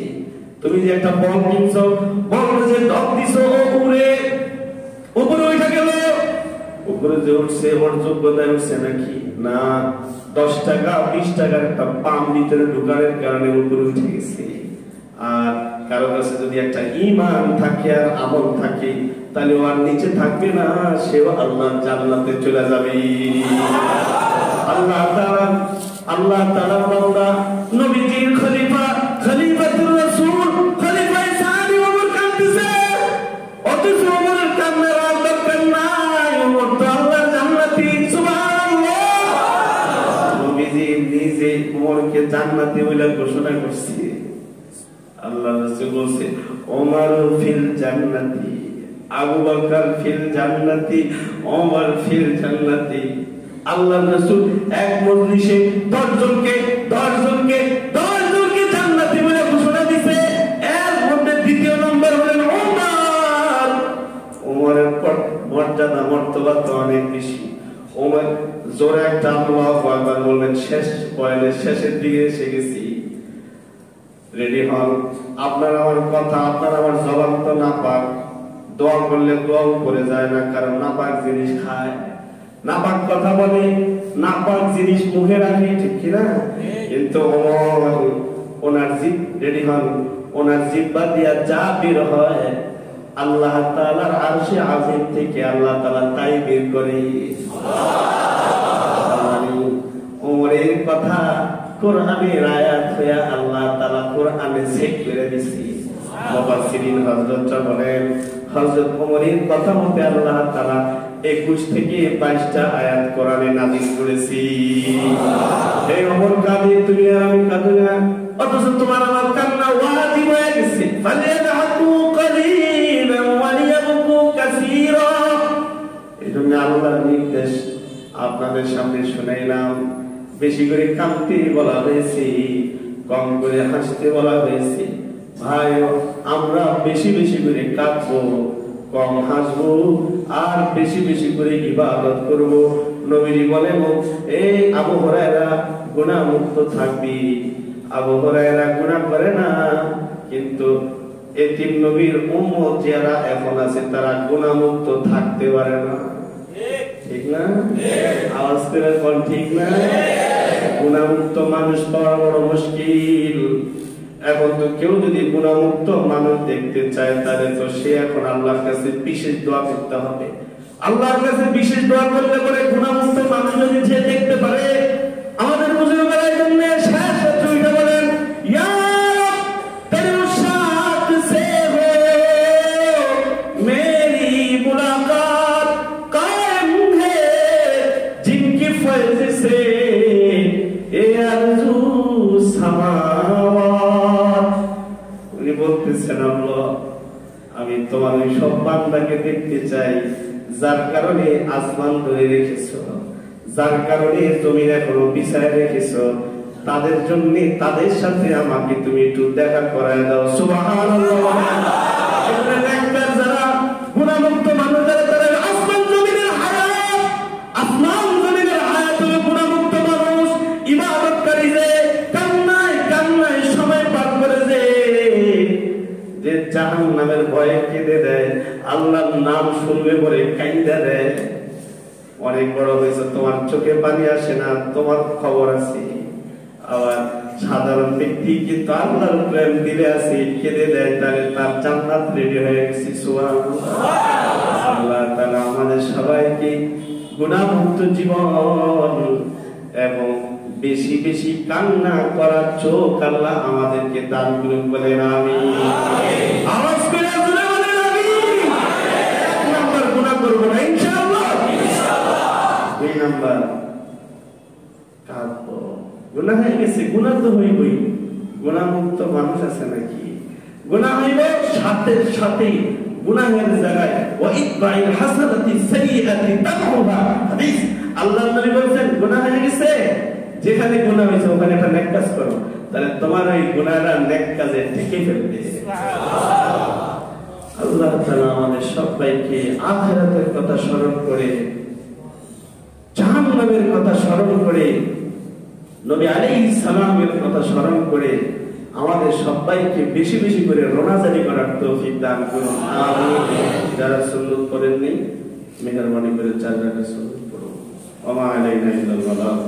তুমি যে একটা বল কিনছো, বল যে ডক দিছো উপরে, উপরে উঠে গেল, উপরে যে উঠছে ওর যোগ্যতায় উঠছে নাকি? না, 10 টাকা 20 টাকার একটা পাম ভিতরে ঢুকানোর কারণে উপরে উঠে গেছে। আর কারো কাছে যদি একটা ঈমান থাকে আর আমল থাকে তাহলে ও আর নিচে থাকবে না, সেও আল্লাহর জান্নাতে চলে যাবে। আল্লাহ তাআলা বান্দা নবীজির খলিফা খলিফাতুর রাসূল খলিফা সানি ওমর কাঁদতেছে, অথচ ওমরের কান্নার আর দরকার নাই, ওমর তো আল্লাহর জান্নাতি। সুবহানাল্লাহ। নবীজি নিজে ওমরকে জান্নাতি বলে ঘোষণা করছে। আল্লাহ রাসূল বলেছে ওমর ফিল জান্নাতি, আবু বকর ফিল জান্নাতি, ওমর ফিল জান্নাতি। আল্লাহ রাসূল এক মজলিসে 10 জনকে জান্নাতি বলে ঘোষণা দিয়েছে। এর মধ্যে দ্বিতীয় নম্বর হলেন ওমর। ওমরের মর্যাদা মর্তবা তো অনেক বেশি। ওমর জোরে একটা আল্লাহু আকবার বলবেন, শেষ বয়ানের শেষের দিকে এসে গেছি, রেডি হন। আপনার আমার কথা, আপনার আমার জবান তো নাপাক, দোয়া করলে দোয়াও করে যায় না, কারণ নাপাক জিনিস খায়, নাপাক কথা বলে, নাপাক জিনিস মুখে রাখে, ঠিক কিনা? কিন্তু ওনার জিভ, রেডি হন, ওনার জিহ্বা দিয়া যা বের হয় আল্লাহ তাআলার আরশে আজিম থেকে আল্লাহ তাআলা তাই বের করে। ওমরের কথা কোরআনের আয়াত হয়ে আল্লাহ তাআলা কোরআনে সেট করে দিয়েছে। মুফাসসিরিন হযরতরা বলেন হযরত ওমরের কথা মতে আল্লাহ তাআলা 21 থেকে 22টা আয়াত কোরআনে নাযিল করেছি। এই ওমর কাঁদে, তুমি আর আমি কাঁদে না, অথচ তোমার আমার কান্না ওয়াজিব হয়ে গেছে। ফালিয়াদহু কালীলান ওয়া লিয়াবকু কাসীরা। এজন্য আল্লাহর নির্দেশ আপনাদের সামনে শুনাইলাম। বেশি করে কাঁদতে বলা হয়েছে, কম করে হাসতে বলা হয়েছে। ভাই, আমরা বেশি বেশি করে কাঁদবো, কম হাসবো, আর বেশি বেশি করে ইবাদত করব। নবীজি বলেন এই আবু হুরায়রা গুনাহ মুক্ত থাকবি। আবু হুরায়রা গুনাহ করে না, কিন্তু এতিম নবীর উম্মত যারা এখন আছে তারা গুনাহ মুক্ত থাকতে পারে না, ঠিক না? আওয়াজ করে বল, ঠিক না? গুনাহমুক্ত মানুষ পাওয়া বড় মুশকিল। এখন তো কেউ যদি গুনাহমুক্ত মানুষ দেখতে চায় তাহলে তো সে এখন আল্লাহর কাছে বিশেষ দোয়া করতে হবে। আল্লাহর কাছে বিশেষ দোয়া করলে পরে গুনাহমুক্ত মানুষ যদি সে দেখতে পারে, আমাদের বুজুর্গরা এই জন্য শেষ দুইটা বলেন, ইয়া রব তেরে উশাত সে হো মেরি মুলাকাত কায়েম হে জিনকি ফয়জ সে এ আরজু সামাওয়াত। উনি বলতেছেন আল্লাহ, আমি তোমার ওই সব বান্দাকে দেখতে চাই যার কারণে আসমান ধরে রেখেছো, যার কারণে জমিন এখনো বিছায় রেখেছো, তাদের জন্য তাদের সাথে আমাকে তুমি একটু দেখা করায় দাও। সুবহানাল্লাহ। যারা গুনাহমুক্ত মানুষ, তারা আসমান জমিনের হায়াত, আসমান জমিনের হায়াত হলো গুনাহমুক্ত মানুষ। ইবাদতকারী যে কান্নায় কান্নায় সময় পার করে যে জাহান্নামের ভয়ে কেঁদে দেয়, আল্লাহর নাম শুনলে পরে কাঁদে দেয়। অনেক বড় হয়েছে, তোমার চোখে পানি আসে না, তোমার খবর আছে। আবার সাধারণ ব্যক্তি কিন্তু আল্লাহর প্রেম দিলে আছে, কেঁদে দেয়, তাহলে তার জান্নাত রেডি হয়ে গেছে। সুবহানাল্লাহ। আল্লাহ তাআলা আমাদের সবাইকে গুনাহমুক্ত জীবন এবং বেশি বেশি কান্না করার চোখ আল্লাহ আমাদেরকে দান করুন, বলেন আমিন। আওয়াজ করে জোরে বলেন আমিন। এক নাম্বার গুনাহ করব না ইনশাআল্লাহ। দুই নাম্বার কাঁদবো। গুনাহ হয়ে গেছে, গুনাহ তো হইবই। গুনাহমুক্ত মানুষ আছে নাকি? গুনাহ হইবে সাথে সাথে গুনাহের জায়গায় ওয়া ইতবাইল হাসানাতি সাইয়্যাতি তামহুহা। হাদিস আল্লাহর নবী বলেন, গুনাহ হয়ে গেছে, যেখানে গুনাহ হয়েছে ওখানে একটা নেক কাজ করো, তাহলে তোমার ওই গুনাহটা নেক কাজে ঠেকে ফেলবে। আল্লাহ তাআলা আমাদের সবাইকে আখিরাতের কথা স্মরণ করে, জাহান্নামের কথা স্মরণ করে, নবী আলাইহিস সালামের কথা স্মরণ করে আমাদের সবাইকে বেশি বেশি করে রোনাজারি করার তৌফিক দান করুন, আমিন। যারা সুন্নাত পড়েননি মেহেরবানি করে 4 রাকাত সুন্নাত পড়ুন। ওয়া মা আলাইনা ইল্লাল বালাগ।